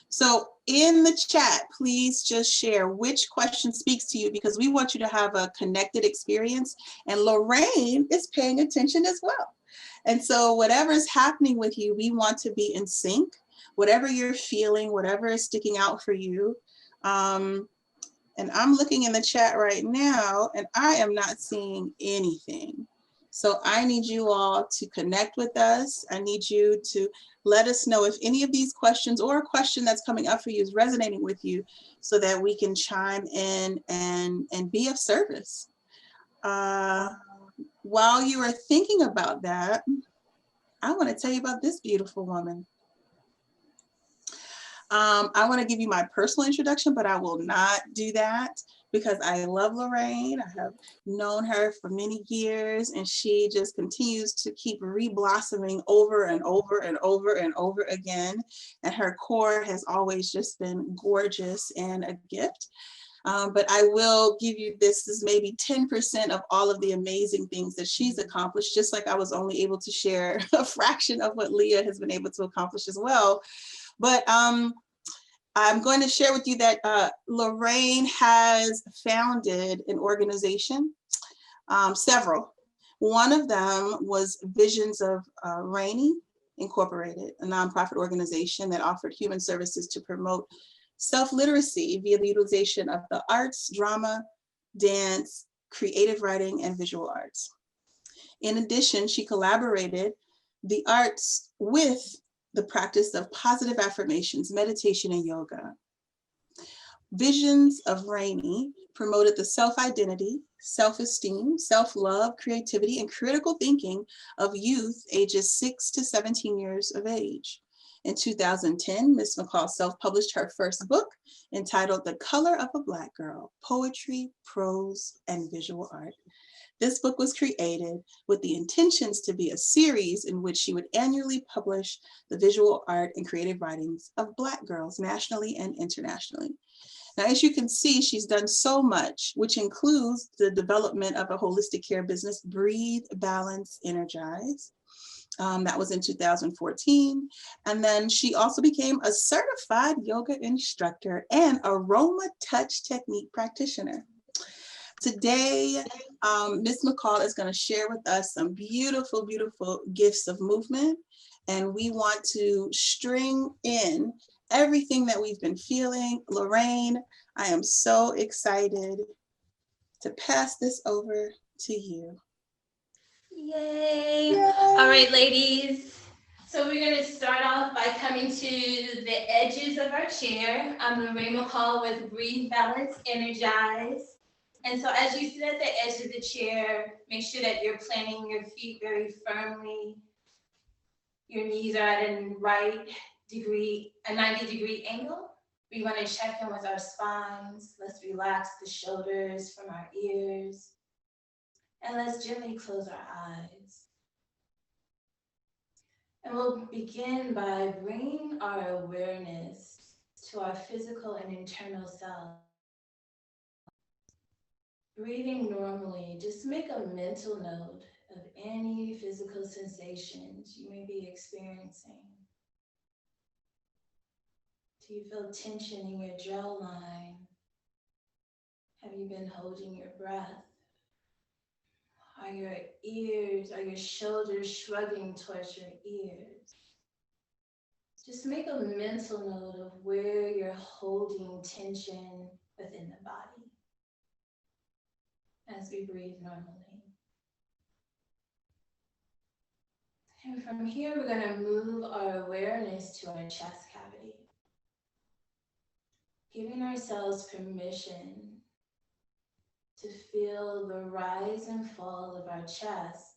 So in the chat, please just share which question speaks to you, because we want you to have a connected experience, and Lorraine is paying attention as well. And so whatever's happening with you, we want to be in sync. Whatever you're feeling, whatever is sticking out for you. And I'm looking in the chat right now, and I am not seeing anything. So I need you all to connect with us. I need you to let us know if any of these questions or a question that's coming up for you is resonating with you, so that we can chime in and be of service. While you are thinking about that, I want to tell you about this beautiful woman. I want to give you my personal introduction, but I will not do that because I love Lorraine. I have known her for many years, and she just continues to keep re-blossoming over and over and over and over again. And her core has always just been gorgeous and a gift. But I will give you this is maybe 10% of all of the amazing things that she's accomplished, just like I was only able to share a fraction of what Leah has been able to accomplish as well. But I'm going to share with you that Lorraine has founded an organization, several. One of them was Visions of Rainey Incorporated, a nonprofit organization that offered human services to promote self-literacy via the utilization of the arts, drama, dance, creative writing, and visual arts. In addition, she collaborated the arts with the practice of positive affirmations, meditation, and yoga. Visions of Rainey promoted the self-identity, self-esteem, self-love, creativity, and critical thinking of youth ages 6 to 17 years of age. In 2010, Ms. McCall self-published her first book entitled The Color of a Black Girl: Poetry, Prose, and Visual Art. This book was created with the intentions to be a series in which she would annually publish the visual art and creative writings of Black girls nationally and internationally. Now, as you can see, she's done so much, which includes the development of a holistic care business, Breathe, Balance, Energize. That was in 2014. And then she also became a certified yoga instructor and aroma touch technique practitioner. Today, Ms. McCall is going to share with us some beautiful, beautiful gifts of movement and we want to string in everything that we've been feeling. Lorraine, I am so excited to pass this over to you. Yay! All right, ladies. So we're going to start off by coming to the edges of our chair. I'm Lorraine McCall with Breathe, Balance, Energize. And so as you sit at the edge of the chair, make sure that you're planting your feet very firmly. Your knees are at a 90-degree angle. We want to check in with our spines. Let's relax the shoulders from our ears. And let's gently close our eyes. And we'll begin by bringing our awareness to our physical and internal self. Breathing normally, just make a mental note of any physical sensations you may be experiencing. Do you feel tension in your jawline? Have you been holding your breath? Are your shoulders shrugging towards your ears? Just make a mental note of where you're holding tension within the body as we breathe normally. And from here, we're going to move our awareness to our chest cavity, giving ourselves permission to feel the rise and fall of our chest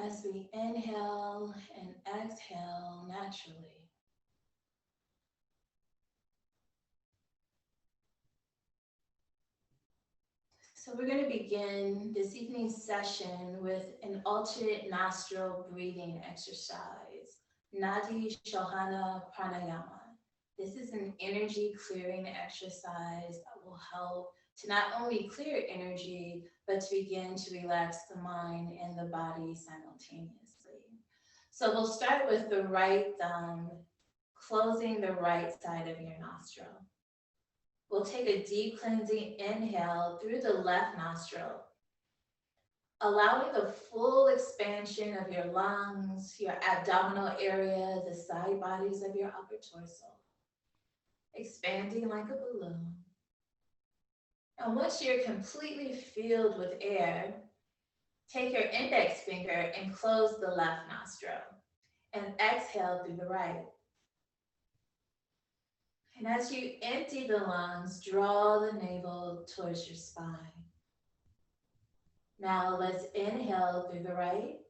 as we inhale and exhale naturally. So we're going to begin this evening's session with an alternate nostril breathing exercise, Nadi Shohana Pranayama. This is an energy clearing exercise that will help to not only clear energy, but to begin to relax the mind and the body simultaneously. So we'll start with the right thumb, closing the right side of your nostril. We'll take a deep cleansing inhale through the left nostril, allowing the full expansion of your lungs, your abdominal area, the side bodies of your upper torso, expanding like a balloon. And once you're completely filled with air, take your index finger and close the left nostril and exhale through the right. And as you empty the lungs, draw the navel towards your spine. Now let's inhale through the right.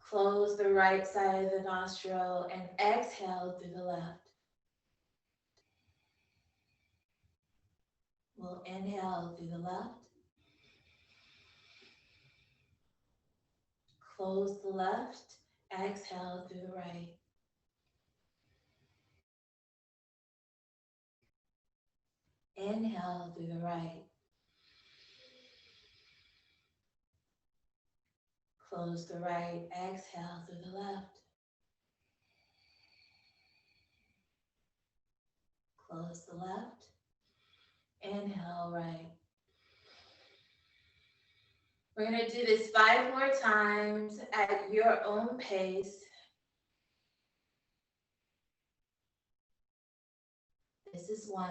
Close the right side of the nostril and exhale through the left. We'll inhale through the left. Close the left, exhale through the right. Inhale through the right. Close the right, exhale through the left. Close the left. Inhale right. We're going to do this 5 more times at your own pace. This is 1.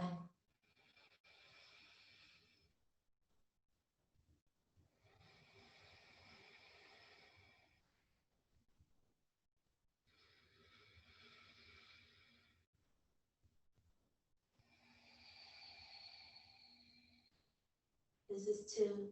This is 2.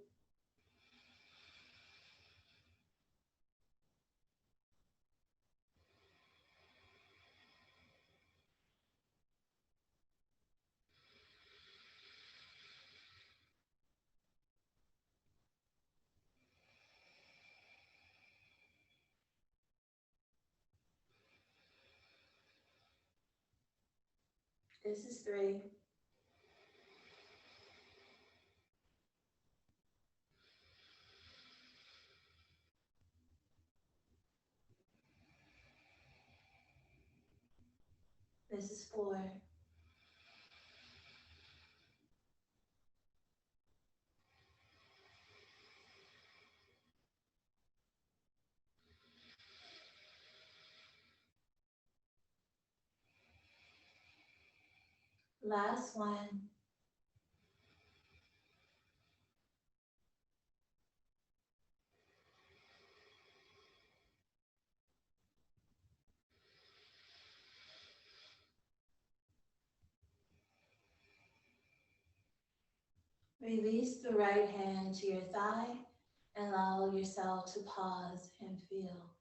This is 3. This is 4. Last one. Release the right hand to your thigh and allow yourself to pause and feel.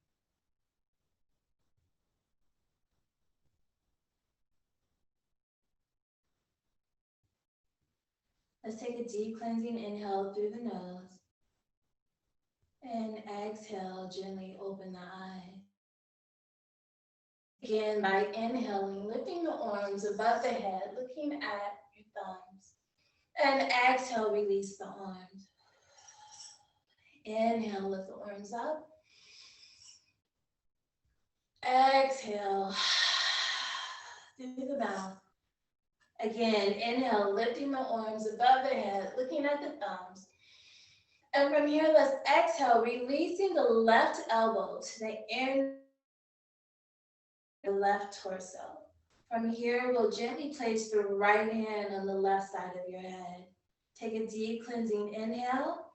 Let's take a deep cleansing inhale through the nose and exhale, gently open the eyes. Begin by inhaling, lifting the arms above the head, looking at your thumbs. And exhale, release the arms. Inhale, lift the arms up. Exhale through the mouth. Again, inhale, lifting the arms above the head, looking at the thumbs. And from here, let's exhale, releasing the left elbow to the inner left torso. From here, we'll gently place the right hand on the left side of your head. Take a deep cleansing inhale.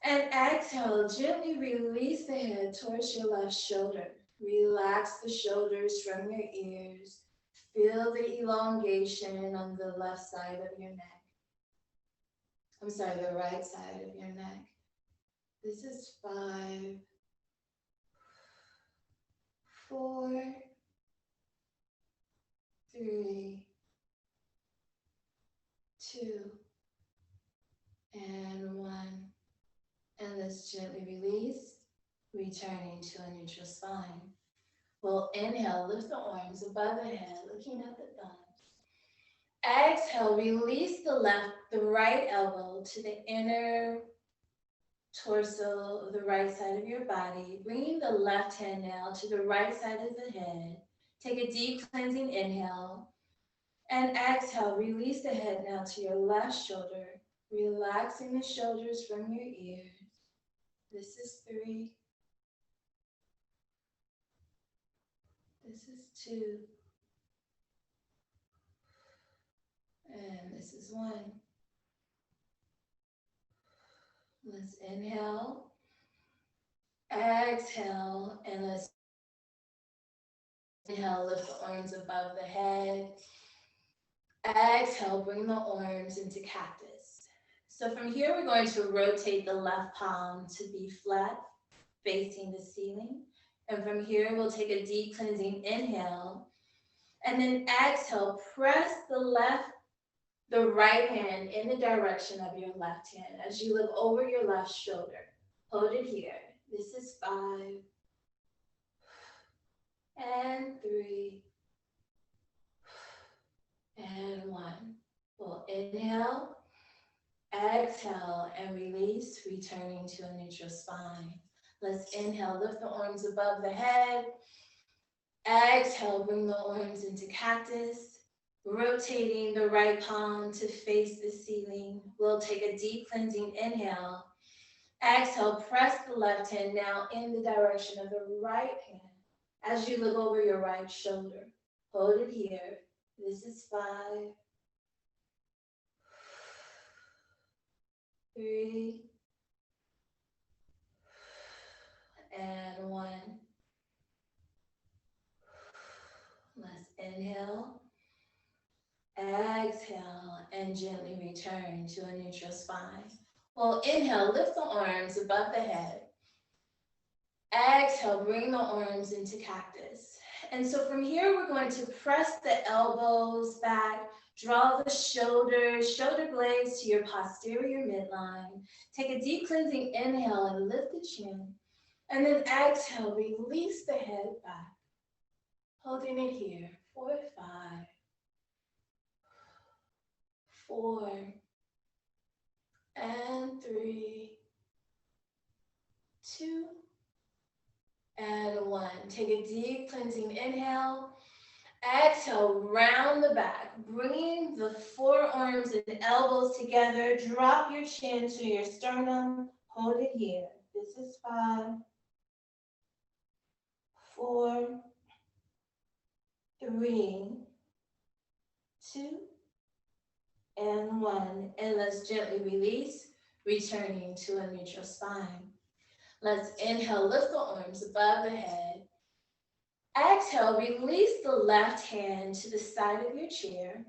And exhale, gently release the head towards your left shoulder. Relax the shoulders from your ears. Feel the elongation on the left side of your neck. I'm sorry, the right side of your neck. This is 5, 4, 3, 2, and 1. And let's gently release, returning to a neutral spine. We'll inhale, lift the arms above the head, looking at the thumbs. Exhale, release the right elbow to the inner torso of the right side of your body. Bringing the left hand now to the right side of the head. Take a deep cleansing inhale. And exhale, release the head now to your left shoulder, relaxing the shoulders from your ears. This is 3. This is 2. And this is 1. Let's inhale, exhale, and let's inhale, lift the arms above the head. Exhale, bring the arms into cactus. So from here, we're going to rotate the left palm to be flat, facing the ceiling. And from here, we'll take a deep cleansing inhale. And then exhale, press the right hand in the direction of your left hand as you look over your left shoulder. Hold it here. This is 5 and 3 and 1. We'll inhale, exhale, and release, returning to a neutral spine. Let's inhale, lift the arms above the head. Exhale, bring the arms into cactus. Rotating the right palm to face the ceiling. We'll take a deep cleansing inhale. Exhale, press the left hand now in the direction of the right hand as you look over your right shoulder. Hold it here. This is 5, 3, and 1. Let's inhale. Exhale, and gently return to a neutral spine. We'll inhale, lift the arms above the head. Exhale, bring the arms into cactus. And so from here, we're going to press the elbows back, draw the shoulders, shoulder blades to your posterior midline. Take a deep cleansing inhale and lift the chin. And then exhale, release the head back. Holding it here, 4, 5, 4, and 3, 2, and 1. Take a deep cleansing inhale. Exhale, round the back, bringing the forearms and elbows together. Drop your chin to your sternum. Hold it here. This is 5, 4, 3, 2, and 1. And let's gently release, returning to a neutral spine. Let's inhale, lift the arms above the head. Exhale, release the left hand to the side of your chair.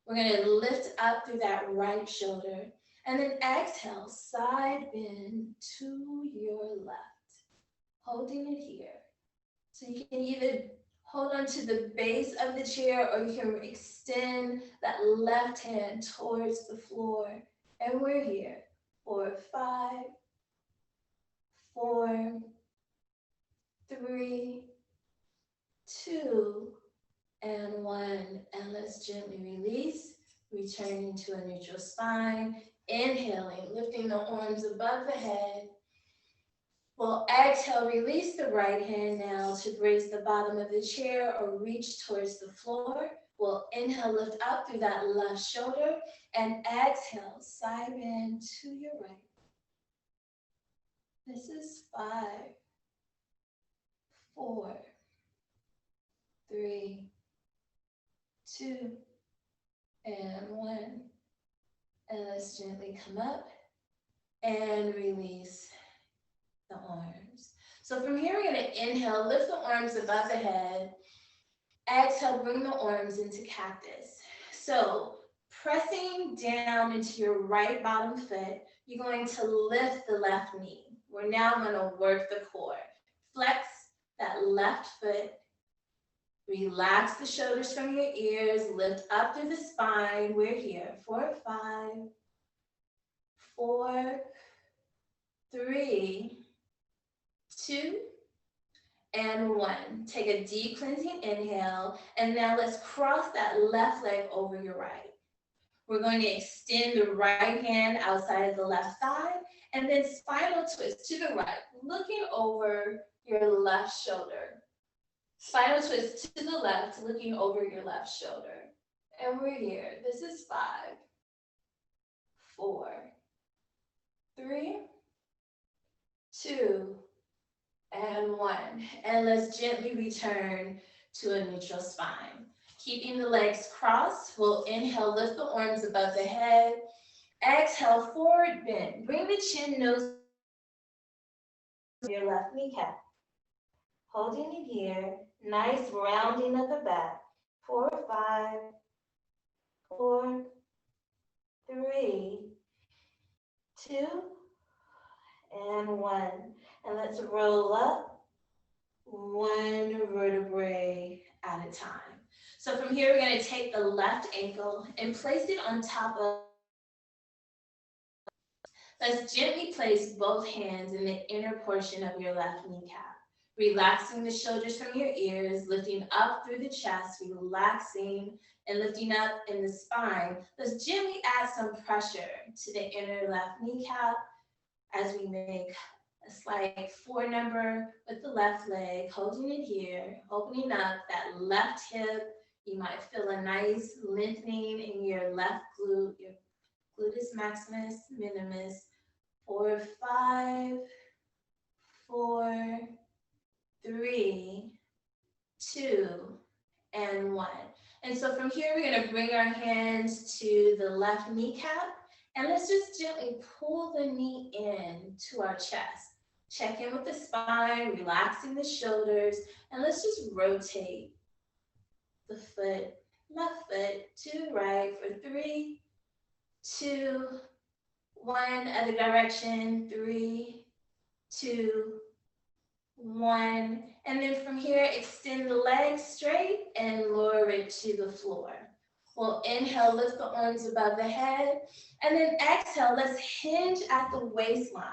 We're going to lift up through that right shoulder. And then exhale, side bend to your left, holding it here. So you can either hold on to the base of the chair or you can extend that left hand towards the floor. And we're here for 5, 4, 3, 2, and 1. And let's gently release, returning to a neutral spine. Inhaling, lifting the arms above the head. We'll exhale, release the right hand now to brace the bottom of the chair or reach towards the floor. We'll inhale, lift up through that left shoulder, and exhale, side bend to your right. This is 5, 4, 3, 2, and 1. And let's gently come up and release the arms. So from here, we're going to inhale, lift the arms above the head. Exhale, bring the arms into cactus. So pressing down into your right bottom foot, you're going to lift the left knee. We're now going to work the core. Flex that left foot. Relax the shoulders from your ears. Lift up through the spine. We're here for 5, 4, 3, 2, and 1. Take a deep cleansing inhale, and now let's cross that left leg over your right. We're going to extend the right hand outside of the left thigh, and then spinal twist to the right, looking over your left shoulder. Spinal twist to the left, looking over your left shoulder. And we're here. This is 5, 4, 3, 2, and 1. And let's gently return to a neutral spine. Keeping the legs crossed, we'll inhale, lift the arms above the head. Exhale, forward bend. Bring the chin, nose to your left kneecap. Holding it here. Nice rounding of the back. 4, 5, 4, 3, 2, and 1. And let's roll up 1 vertebrae at a time. So from here, we're going to take the left ankle and place it on top of. Let's gently place both hands in the inner portion of your left kneecap. Relaxing the shoulders from your ears, lifting up through the chest, relaxing and lifting up in the spine. Let's gently add some pressure to the inner left kneecap as we make a slight 4 number with the left leg, holding it here, opening up that left hip. You might feel a nice lengthening in your left glute, your gluteus maximus, minimus. 4, 5, 4, 3, 2, and 1. And so from here, we're going to bring our hands to the left kneecap, and let's just gently pull the knee in to our chest. Check in with the spine, relaxing the shoulders, and let's just rotate the foot, left foot to right for 3, 2, 1, other direction, 3, 2, 1. And then from here, extend the legs straight and lower it to the floor. We'll inhale, lift the arms above the head, and then exhale, let's hinge at the waistline.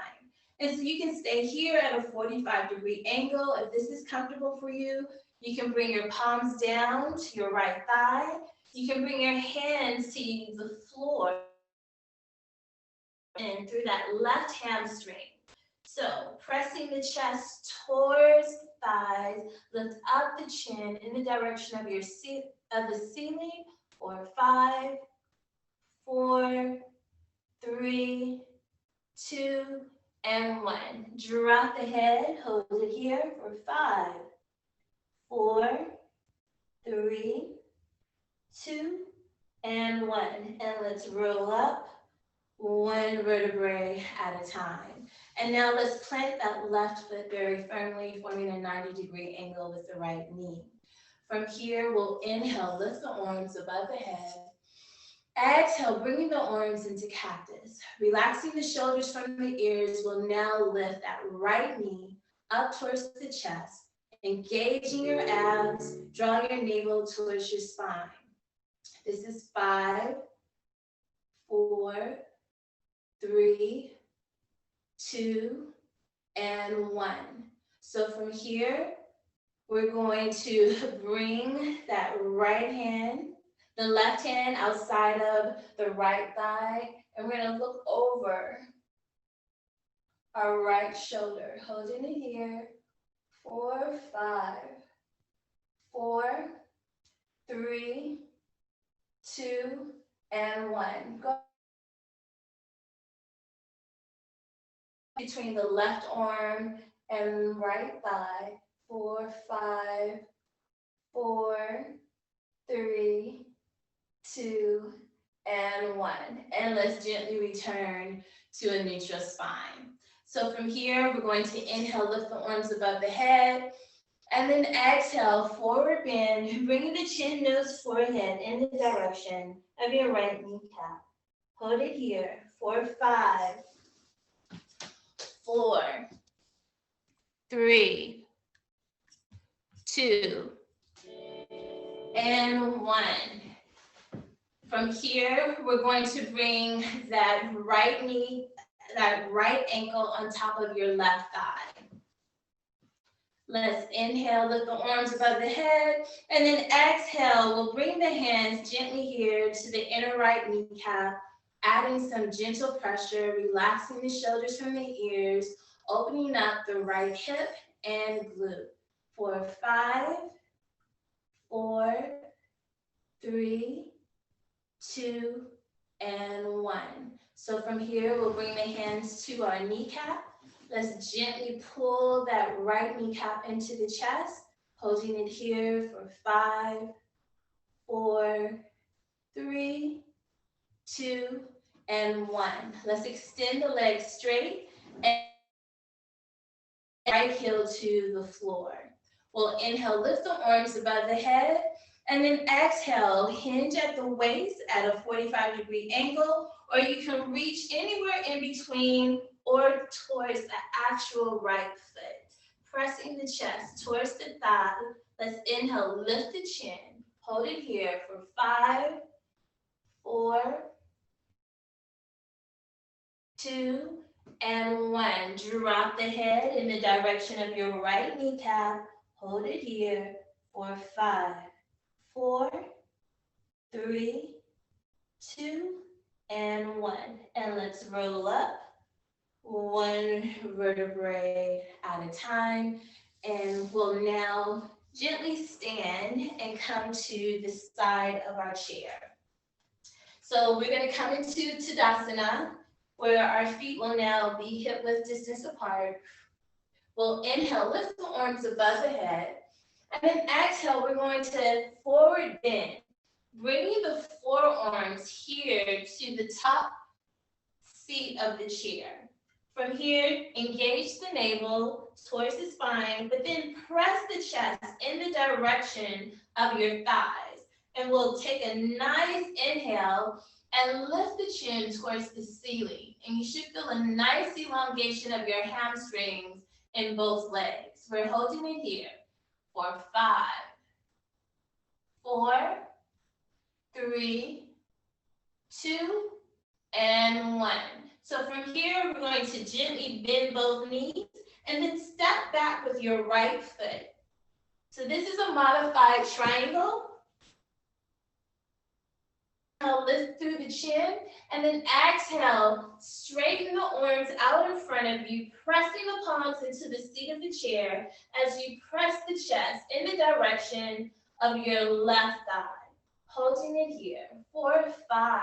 And so you can stay here at a 45-degree angle. If this is comfortable for you, you can bring your palms down to your right thigh. You can bring your hands to the floor and through that left hamstring. So pressing the chest towards the thighs, lift up the chin in the direction of the ceiling. 4, 5, 4, 3, 2, and 1. Drop the head, hold it here for 5, 4, 3, 2, and one. And let's roll up one vertebrae at a time. And now let's plant that left foot very firmly, forming a 90-degree angle with the right knee. From here, we'll inhale, lift the arms above the head. Exhale, bringing the arms into cactus. Relaxing the shoulders from the ears, we'll now lift that right knee up towards the chest, engaging your abs, drawing your navel towards your spine. This is 5, 4, 3, 2, and 1. So from here, we're going to bring that right hand, the left hand outside of the right thigh, and we're going to look over our right shoulder, holding it here. 4, 5, 4, 3, 2, and 1. Go between the left arm and right thigh. 4, 5, 4, 3, 2, and 1. And let's gently return to a neutral spine. So from here, we're going to inhale, lift the arms above the head, and then exhale, forward bend, bringing the chin, nose, forehead in the direction of your right kneecap. Hold it here. 4, 5, 4, 3, 2, and 1. From here, we're going to bring that right knee, that right ankle on top of your left thigh. Let's inhale, lift the arms above the head, and then exhale, we'll bring the hands gently here to the inner right kneecap, adding some gentle pressure, relaxing the shoulders from the ears, opening up the right hip and glute. 4, 5, 4, 3, 2, and 1. So from here, we'll bring the hands to our kneecap. Let's gently pull that right kneecap into the chest, holding it here for 5, 4, 3, 2, and 1. Let's extend the legs straight and right heel to the floor. We'll inhale, lift the arms above the head, and then exhale, hinge at the waist at a 45-degree angle, or you can reach anywhere in between or towards the actual right foot. Pressing the chest towards the thigh. Let's inhale, lift the chin. Hold it here for 5, 4, 2, and 1. Drop the head in the direction of your right kneecap. Hold it here for 5, 4, 3, 2, and 1. And let's roll up one vertebrae at a time. And we'll now gently stand and come to the side of our chair. So we're going to come into Tadasana, where our feet will now be hip width distance apart. We'll inhale, lift the arms above the head. And then exhale, we're going to forward bend, bringing the forearms here to the top seat of the chair. From here, engage the navel towards the spine, but then press the chest in the direction of your thighs. And we'll take a nice inhale and lift the chin towards the ceiling. And you should feel a nice elongation of your hamstrings in both legs. We're holding it here for 5, 4, 3, 2, and 1. So from here, we're going to gently bend both knees and then step back with your right foot. So this is a modified triangle. Lift through the chin, and then exhale, straighten the arms out in front of you, pressing the palms into the seat of the chair as you press the chest in the direction of your left thigh. Holding it here, 4, 5,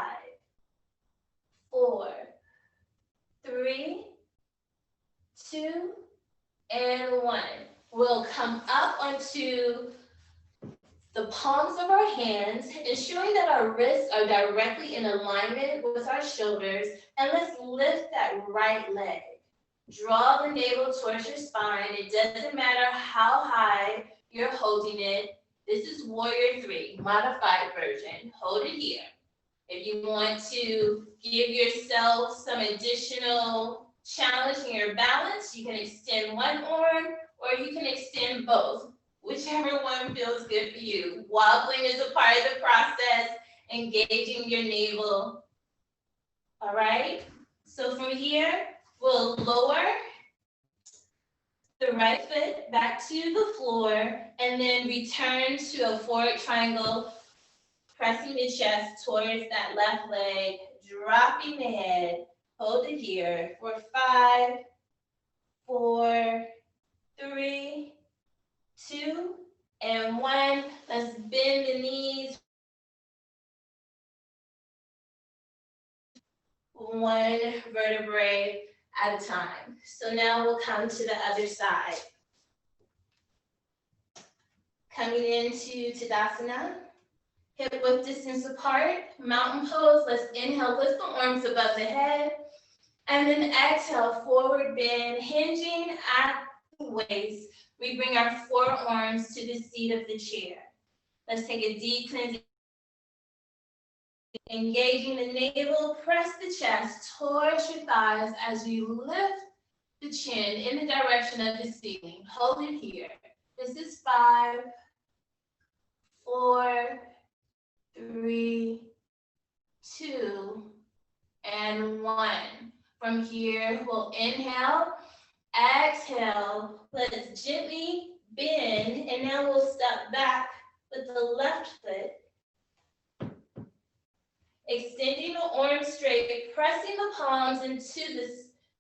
4, 3, 2, and 1. We'll come up onto the palms of our hands, ensuring that our wrists are directly in alignment with our shoulders, and let's lift that right leg. Draw the navel towards your spine. It doesn't matter how high you're holding it. This is Warrior 3, modified version. Hold it here. If you want to give yourself some additional challenge in your balance, you can extend one arm or you can extend both, whichever one feels good for you. Wobbling is a part of the process, engaging your navel. All right, so from here, we'll lower the right foot back to the floor and then return to a forward triangle, pressing the chest towards that left leg, dropping the head. Hold it here for 5, 4, 3, 2, and 1. Let's bend the knees. One vertebrae at a time. So now we'll come to the other side. Coming into Tadasana, hip width distance apart, mountain pose. Let's inhale, lift the arms above the head, and then exhale, forward bend, hinging at the waist. We bring our forearms to the seat of the chair. Let's take a deep cleansing. Engaging the navel, press the chest towards your thighs as you lift the chin in the direction of the ceiling. Hold it here. This is 5, 4, 3, 2, and 1. From here, we'll inhale, exhale. Let's gently bend, and now we'll step back with the left foot. Extending the arms straight, pressing the palms into the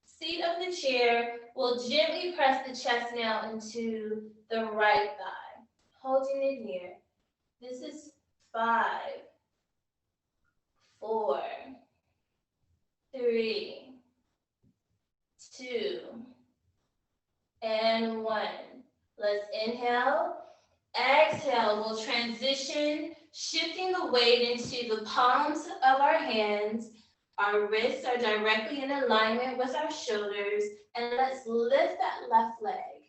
seat of the chair. We'll gently press the chest now into the right thigh. Holding it here. This is 5, 4, 3, 2, and 1. Let's inhale. Exhale, we'll transition, shifting the weight into the palms of our hands. Our wrists are directly in alignment with our shoulders. And let's lift that left leg.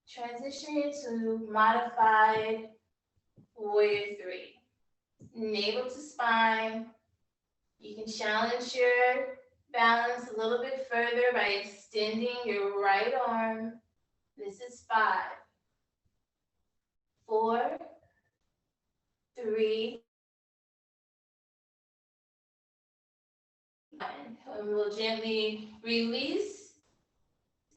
Transitioning to modified Warrior 3. Navel to spine. You can challenge your balance a little bit further by extending your right arm. This is 5, 4, 3, 1. And we'll gently release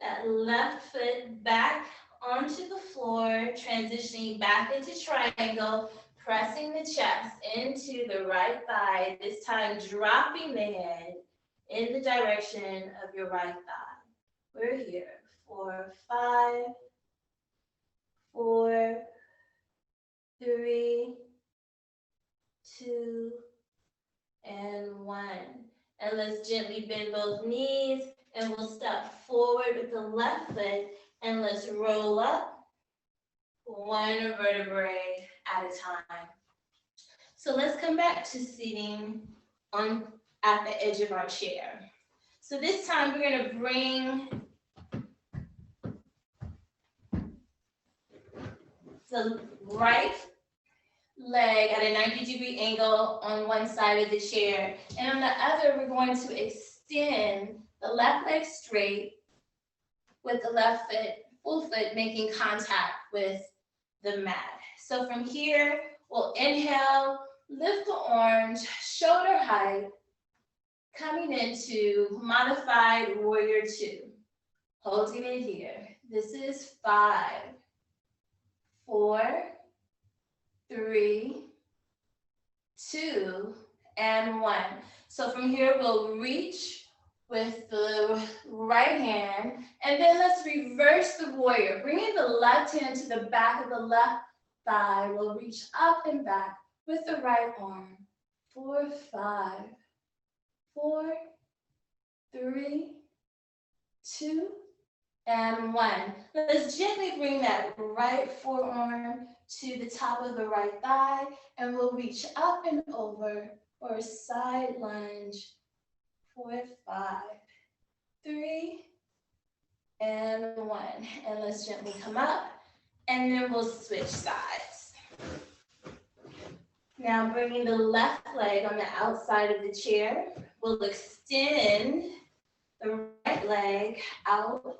that left foot back onto the floor, transitioning back into triangle, pressing the chest into the right thigh, this time dropping the head in the direction of your right thigh. We're here for 5, 4, 3, 2, and 1. And let's gently bend both knees, and we'll step forward with the left foot, and let's roll up one vertebrae at a time. So let's come back to sitting at the edge of our chair. So this time we're going to bring the right leg at a 90-degree angle on one side of the chair, and on the other we're going to extend the left leg straight with the left foot, full foot making contact with the mat. So from here, we'll inhale, lift the arms, shoulder height, coming into modified Warrior 2. Holding it here. This is 5, 4, 3, 2, and 1. So from here, we'll reach with the right hand, and then let's reverse the warrior. Bringing the left hand to the back of the left thigh, we'll reach up and back with the right arm. 4, 5, 4, 3, 2, and 1. Let's gently bring that right forearm to the top of the right thigh, and we'll reach up and over for a side lunge for 5, 3, and 1. And let's gently come up, and then we'll switch sides. Now bringing the left leg on the outside of the chair, we'll extend the right leg out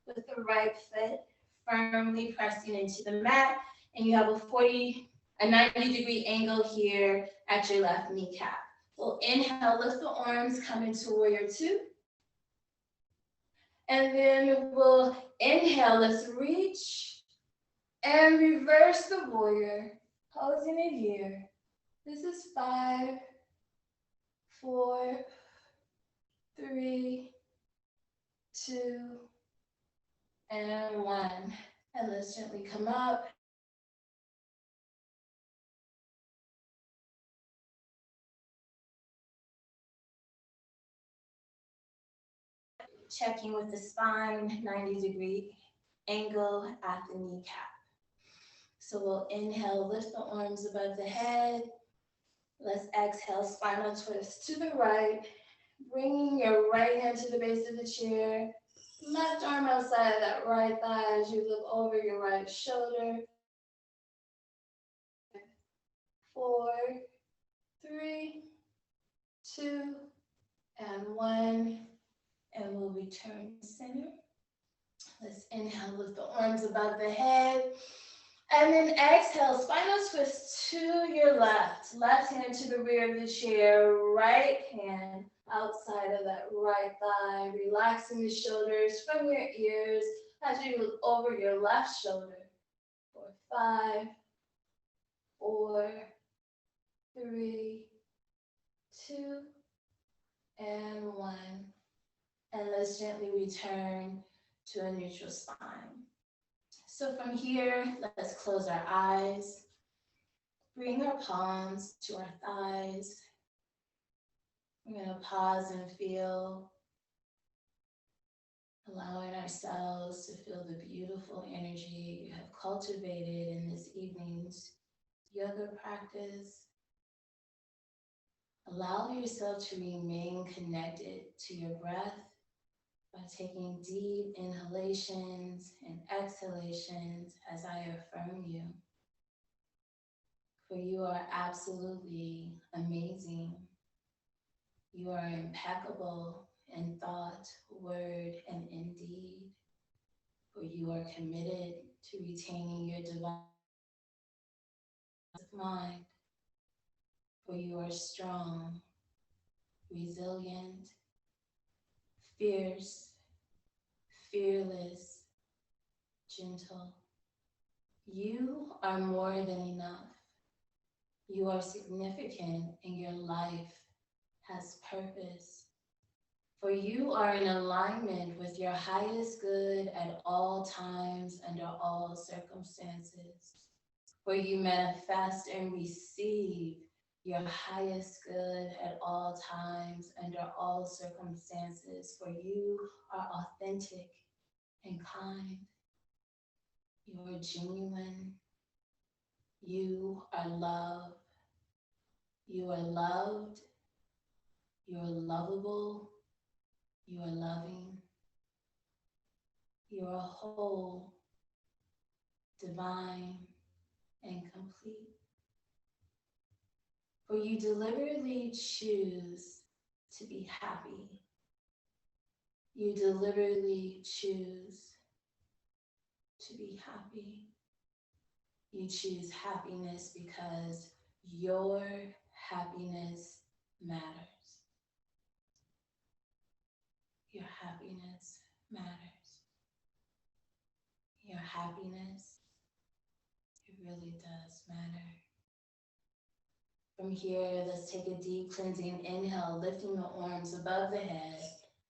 with the right foot firmly pressing into the mat, and you have a 90-degree angle here at your left kneecap. We'll inhale, lift the arms, come into warrior 2. And then we'll inhale, let's reach and reverse the warrior, holding it here. This is 5, 4, 3, 2, and 1. And let's gently come up. Checking with the spine, 90-degree angle at the kneecap. So we'll inhale, lift the arms above the head. Let's exhale, spinal twist to the right, bringing your right hand to the base of the chair, left arm outside of that right thigh as you look over your right shoulder. 4, 3, 2, and 1. And we'll return to center. Let's inhale, lift the arms above the head. And then exhale, spinal twist to your left. Left hand to the rear of the chair, right hand outside of that right thigh, relaxing the shoulders from your ears as you look over your left shoulder. For 5, 4, 3, 2, and 1. And let's gently return to a neutral spine. So from here, let's close our eyes. Bring our palms to our thighs. We're going to pause and feel, allowing ourselves to feel the beautiful energy you have cultivated in this evening's yoga practice. Allow yourself to remain connected to your breath by taking deep inhalations and exhalations as I affirm you. For you are absolutely amazing. You are impeccable in thought, word, and in deed. For you are committed to retaining your divine mind. For you are strong, resilient, fierce, fearless, gentle. You are more than enough. You are significant and your life has purpose. For you are in alignment with your highest good at all times, under all circumstances. For you manifest and receive your highest good at all times, under all circumstances. For you are authentic and kind. You are genuine. You are love. You are loved. You are lovable. You are loving. You are whole, divine, and complete. For you deliberately choose to be happy. You deliberately choose to be happy. You choose happiness because your happiness matters. Your happiness matters. Your happiness, it really does matter. From here, let's take a deep cleansing inhale, lifting the arms above the head,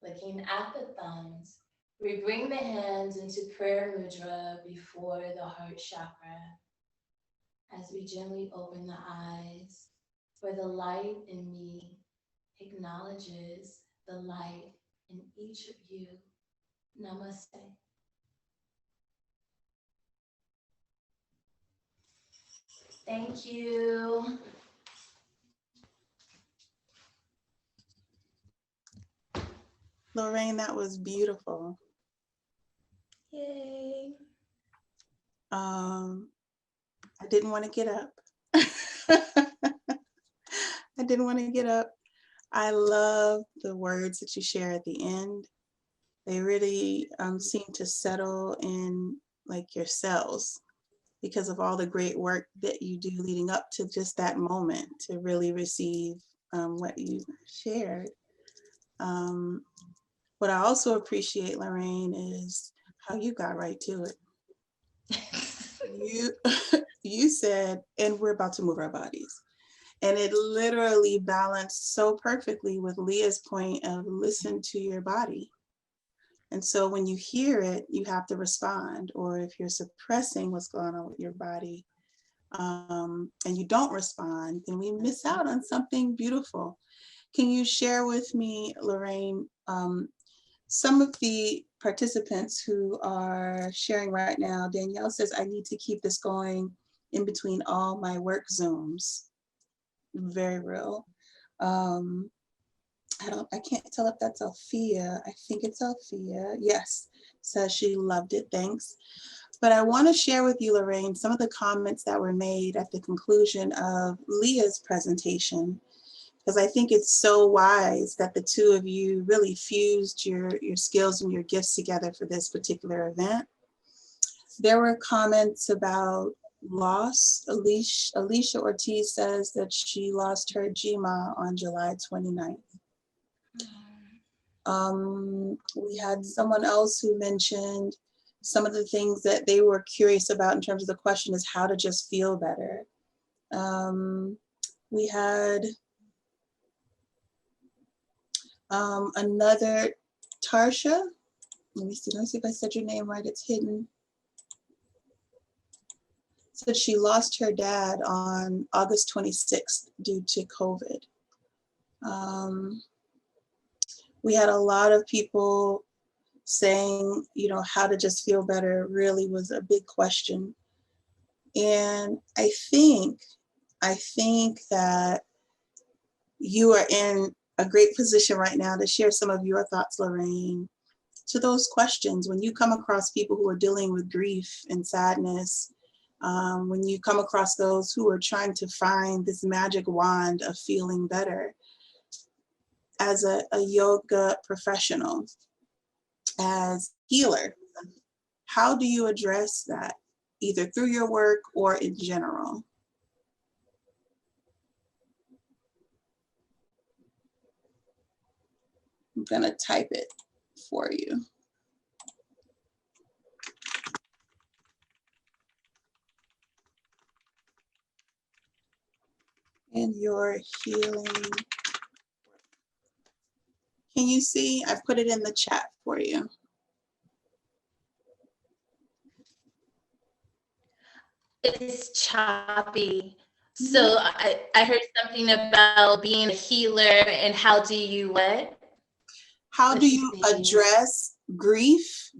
looking at the thumbs. We bring the hands into prayer mudra before the heart chakra. As we gently open the eyes, for the light in me acknowledges the light in each of you. Namaste. Thank you. Lorraine, that was beautiful. Yay. I didn't want to get up. I didn't want to get up. I love the words that you share at the end. They really seem to settle in like your cells because of all the great work that you do leading up to just that moment to really receive what you shared. What I also appreciate, Lorraine, is how you got right to it. You you said, and we're about to move our bodies. And it literally balanced so perfectly with Leah's point of listen to your body. And so when you hear it, you have to respond. Or if you're suppressing what's going on with your body and you don't respond, then we miss out on something beautiful. Can you share with me, Lorraine, some of the participants who are sharing right now? Danielle says, I need to keep this going in between all my work Zooms. Very real. I can't tell if that's Althea. I think it's Althea. Yes, says she loved it, thanks. But I want to share with you, Lorraine, some of the comments that were made at the conclusion of Leah's presentation, because I think it's so wise that the two of you really fused your skills and your gifts together for this particular event. There were comments about loss. Alicia Ortiz says that she lost her Jima on July 29th. We had someone else who mentioned some of the things that they were curious about in terms of the question is how to just feel better. We had another Tarsha. Let me see if I said your name right, it's hidden. Said she lost her dad on August 26th due to COVID. We had a lot of people saying, you know, how to just feel better really was a big question. And I think that you are in a great position right now to share some of your thoughts, Lorraine, to those questions. When you come across people who are dealing with grief and sadness, when you come across those who are trying to find this magic wand of feeling better, as a yoga professional, as healer, how do you address that, either through your work or in general? I'm gonna type it for you. And your healing. Can you see? I've put it in the chat for you. It's choppy. So I heard something about being a healer and how do you what? How do you address grief?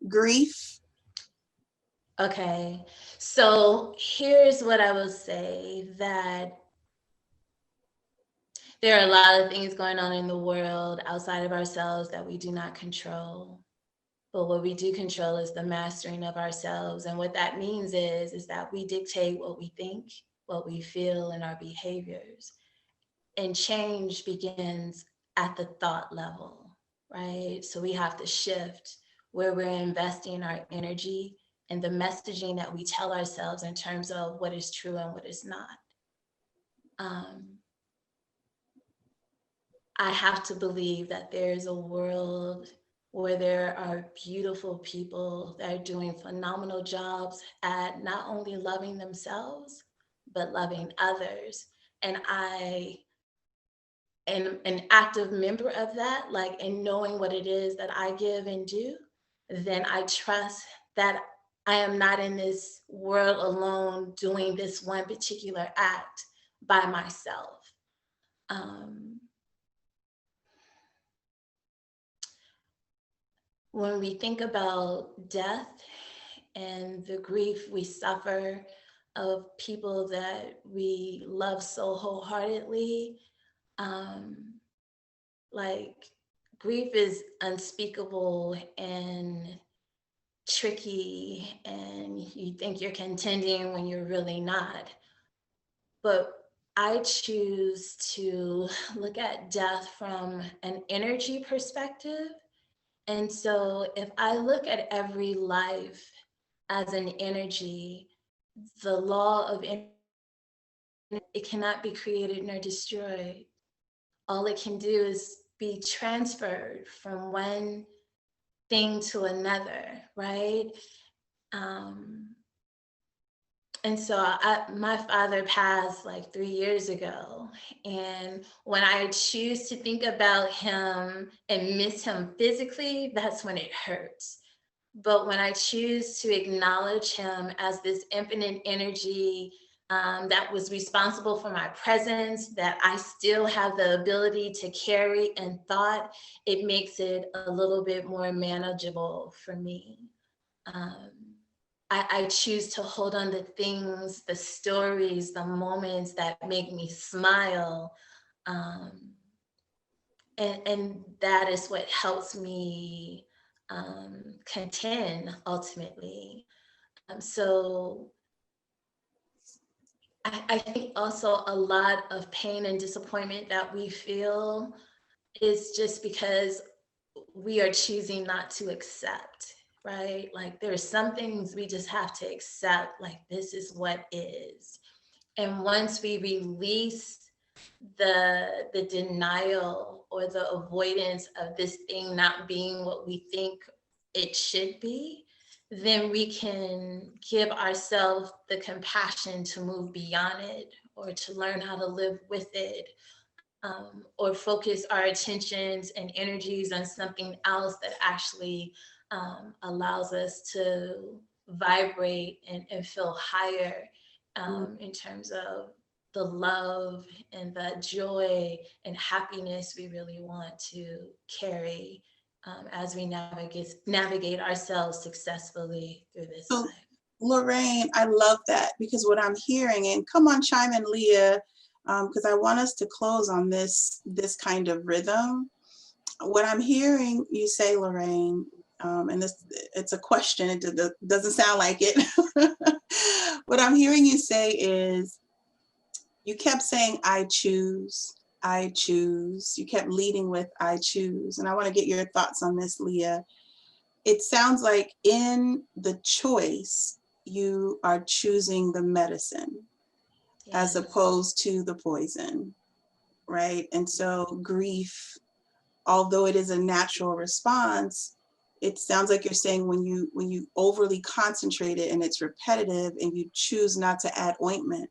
Grief. Okay, so here's what I will say, that there are a lot of things going on in the world outside of ourselves that we do not control. But what we do control is the mastering of ourselves. And what that means is that we dictate what we think, what we feel, and our behaviors. And change begins at the thought level, right? So we have to shift where we're investing our energy and the messaging that we tell ourselves in terms of what is true and what is not. I have to believe that there's a world where there are beautiful people that are doing phenomenal jobs at not only loving themselves, but loving others. And I am an active member of that, like in knowing what it is that I give and do, then I trust that I am not in this world alone doing this one particular act by myself. When we think about death and the grief we suffer of people that we love so wholeheartedly. Like, grief is unspeakable and tricky, and you think you're contending when you're really not. But I choose to look at death from an energy perspective. And so if I look at every life as an energy, the law of energy, it cannot be created nor destroyed. All it can do is be transferred from one thing to another, right? And so my father passed like 3 years ago. And when I choose to think about him and miss him physically, that's when it hurts. But when I choose to acknowledge him as this infinite energy that was responsible for my presence, that I still have the ability to carry and thought, it makes it a little bit more manageable for me. I choose to hold on to things, the stories, the moments that make me smile. And that is what helps me contend ultimately. So I think also a lot of pain and disappointment that we feel is just because we are choosing not to accept, right? Like, there are some things we just have to accept, like, this is what is. And once we release the denial or the avoidance of this thing not being what we think it should be, then we can give ourselves the compassion to move beyond it, or to learn how to live with it, or focus our attentions and energies on something else that actually allows us to vibrate and feel higher in terms of the love and the joy and happiness we really want to carry as we navigate ourselves successfully through this So, life. Lorraine, I love that, because what I'm hearing, and come on, chime in, Leah, because I want us to close on this kind of rhythm. What I'm hearing you say, Lorraine, and it's a question, it doesn't sound like it. What I'm hearing you say is, you kept saying, I choose, I choose. You kept leading with, I choose. And I want to get your thoughts on this, Leah. It sounds like in the choice, you are choosing the medicine as Yes. opposed to the poison, right? And so grief, although it is a natural response, it sounds like you're saying when you overly concentrate it and it's repetitive and you choose not to add ointment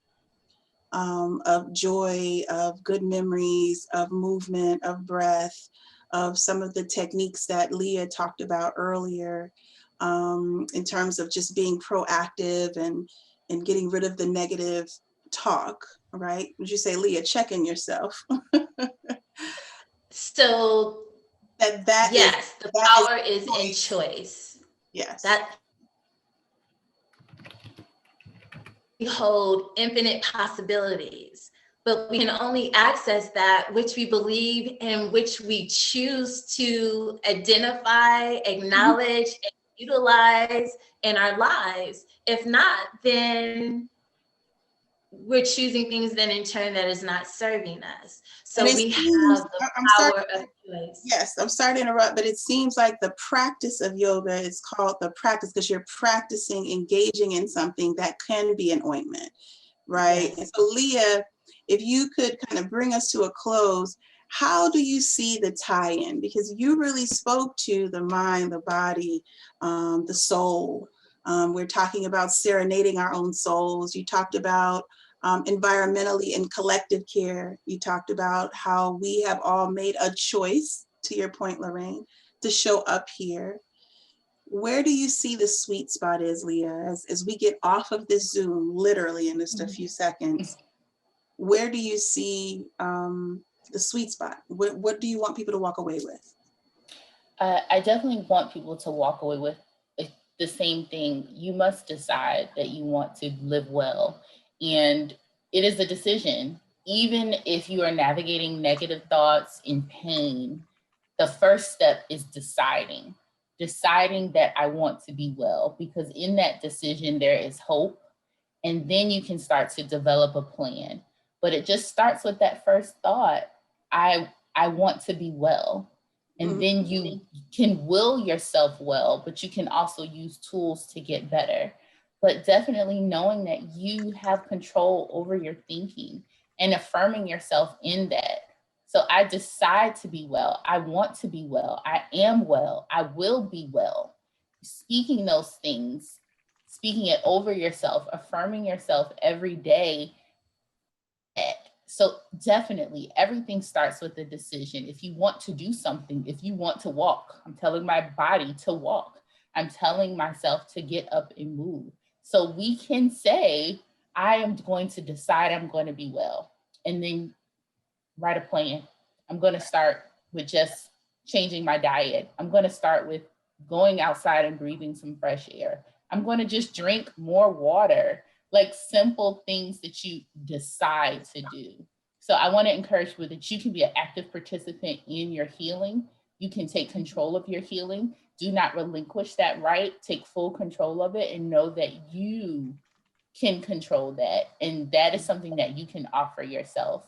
of joy, of good memories, of movement, of breath, of some of the techniques that Leah talked about earlier, in terms of just being proactive and getting rid of the negative talk, right? Would you say, Leah, check in yourself? So that yes, the power is in choice. Yes. That we hold infinite possibilities, but we can only access that which we believe and which we choose to identify, acknowledge, and utilize in our lives. If not, then we're choosing things then in turn that is not serving us. So And it we seems, have the I'm sorry, power of choice. yes, I'm sorry to interrupt, but it seems like the practice of yoga is called the practice because you're practicing engaging in something that can be an ointment, right? Yes. And so, Leah, if you could kind of bring us to a close, how do you see the tie-in? Because you really spoke to the mind, the body, the soul. We're talking about serenading our own souls. You talked about environmentally and collective care. You talked about how we have all made a choice, to your point, Lorraine, to show up here. Where do you see the sweet spot is, Leah, as we get off of this Zoom, literally in just a few seconds? Where do you see the sweet spot? What do you want people to walk away with? I definitely want people to walk away with the same thing. You must decide that you want to live well. And it is a decision. Even if you are navigating negative thoughts and pain, the first step is deciding that I want to be well, because in that decision, there is hope. And then you can start to develop a plan. But it just starts with that first thought. I want to be well. And then you can will yourself well, but you can also use tools to get better. But definitely knowing that you have control over your thinking and affirming yourself in that. So I decide to be well. I want to be well. I am well. I will be well. Speaking those things, speaking it over yourself, affirming yourself every day. So definitely everything starts with a decision. If you want to do something, if you want to walk, I'm telling my body to walk. I'm telling myself to get up and move. So we can say, I am going to decide I'm going to be well. And then write a plan. I'm going to start with just changing my diet. I'm going to start with going outside and breathing some fresh air. I'm going to just drink more water, like simple things that you decide to do. So I want to encourage you that you can be an active participant in your healing. You can take control of your healing. Do not relinquish that right. Take full control of it and know that you can control that. And that is something that you can offer yourself.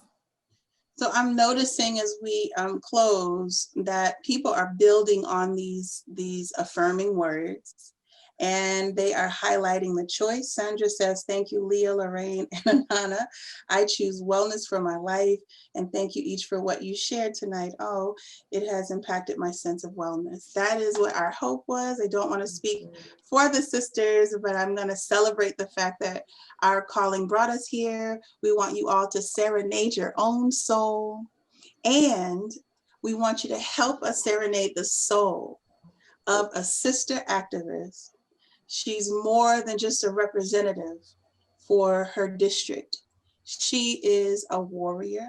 So I'm noticing as we close that people are building on these affirming words, and they are highlighting the choice. Sandra says, thank you, Leah, Lorraine, and Anana. I choose wellness for my life, and thank you each for what you shared tonight. Oh, it has impacted my sense of wellness. That is what our hope was. I don't want to speak for the sisters, but I'm going to celebrate the fact that our calling brought us here. We want you all to serenade your own soul, and we want you to help us serenade the soul of a sister activist. She's more than just a representative for her district. She is a warrior.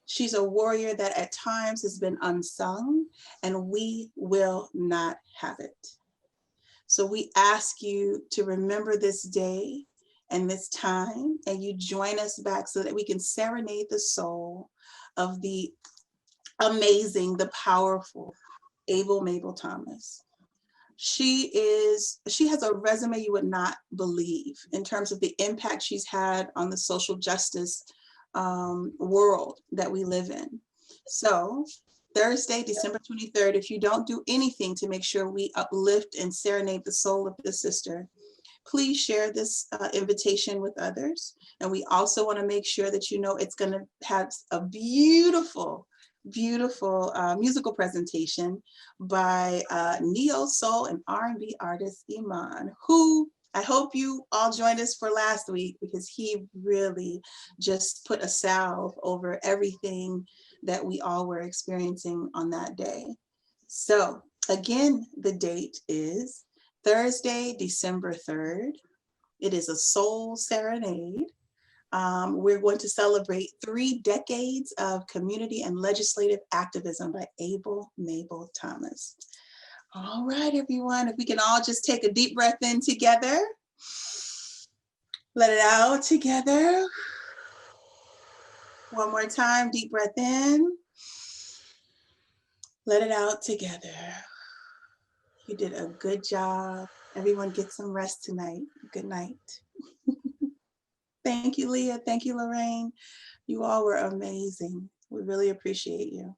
She's a warrior that at times has been unsung, and we will not have it. So we ask you to remember this day and this time, and you join us back so that we can serenade the soul of the amazing, the powerful Able Mabel Thomas. She has a resume you would not believe in terms of the impact she's had on the social justice world that we live in. So Thursday, December 23rd, if you don't do anything to make sure we uplift and serenade the soul of the sister, please share this invitation with others. And we also want to make sure that you know it's going to have a beautiful musical presentation by neo soul and R&B artist Iman, who I hope you all joined us for last week, because he really just put a salve over everything that we all were experiencing on that day. So again, the date is Thursday, December 3rd. It is a soul serenade. We're going to celebrate 3 decades of community and legislative activism by Able Mabel Thomas. All right, everyone, if we can all just take a deep breath in together. Let it out together. One more time, deep breath in. Let it out together. You did a good job. Everyone get some rest tonight. Good night. Thank you, Leah. Thank you, Lorraine. You all were amazing. We really appreciate you.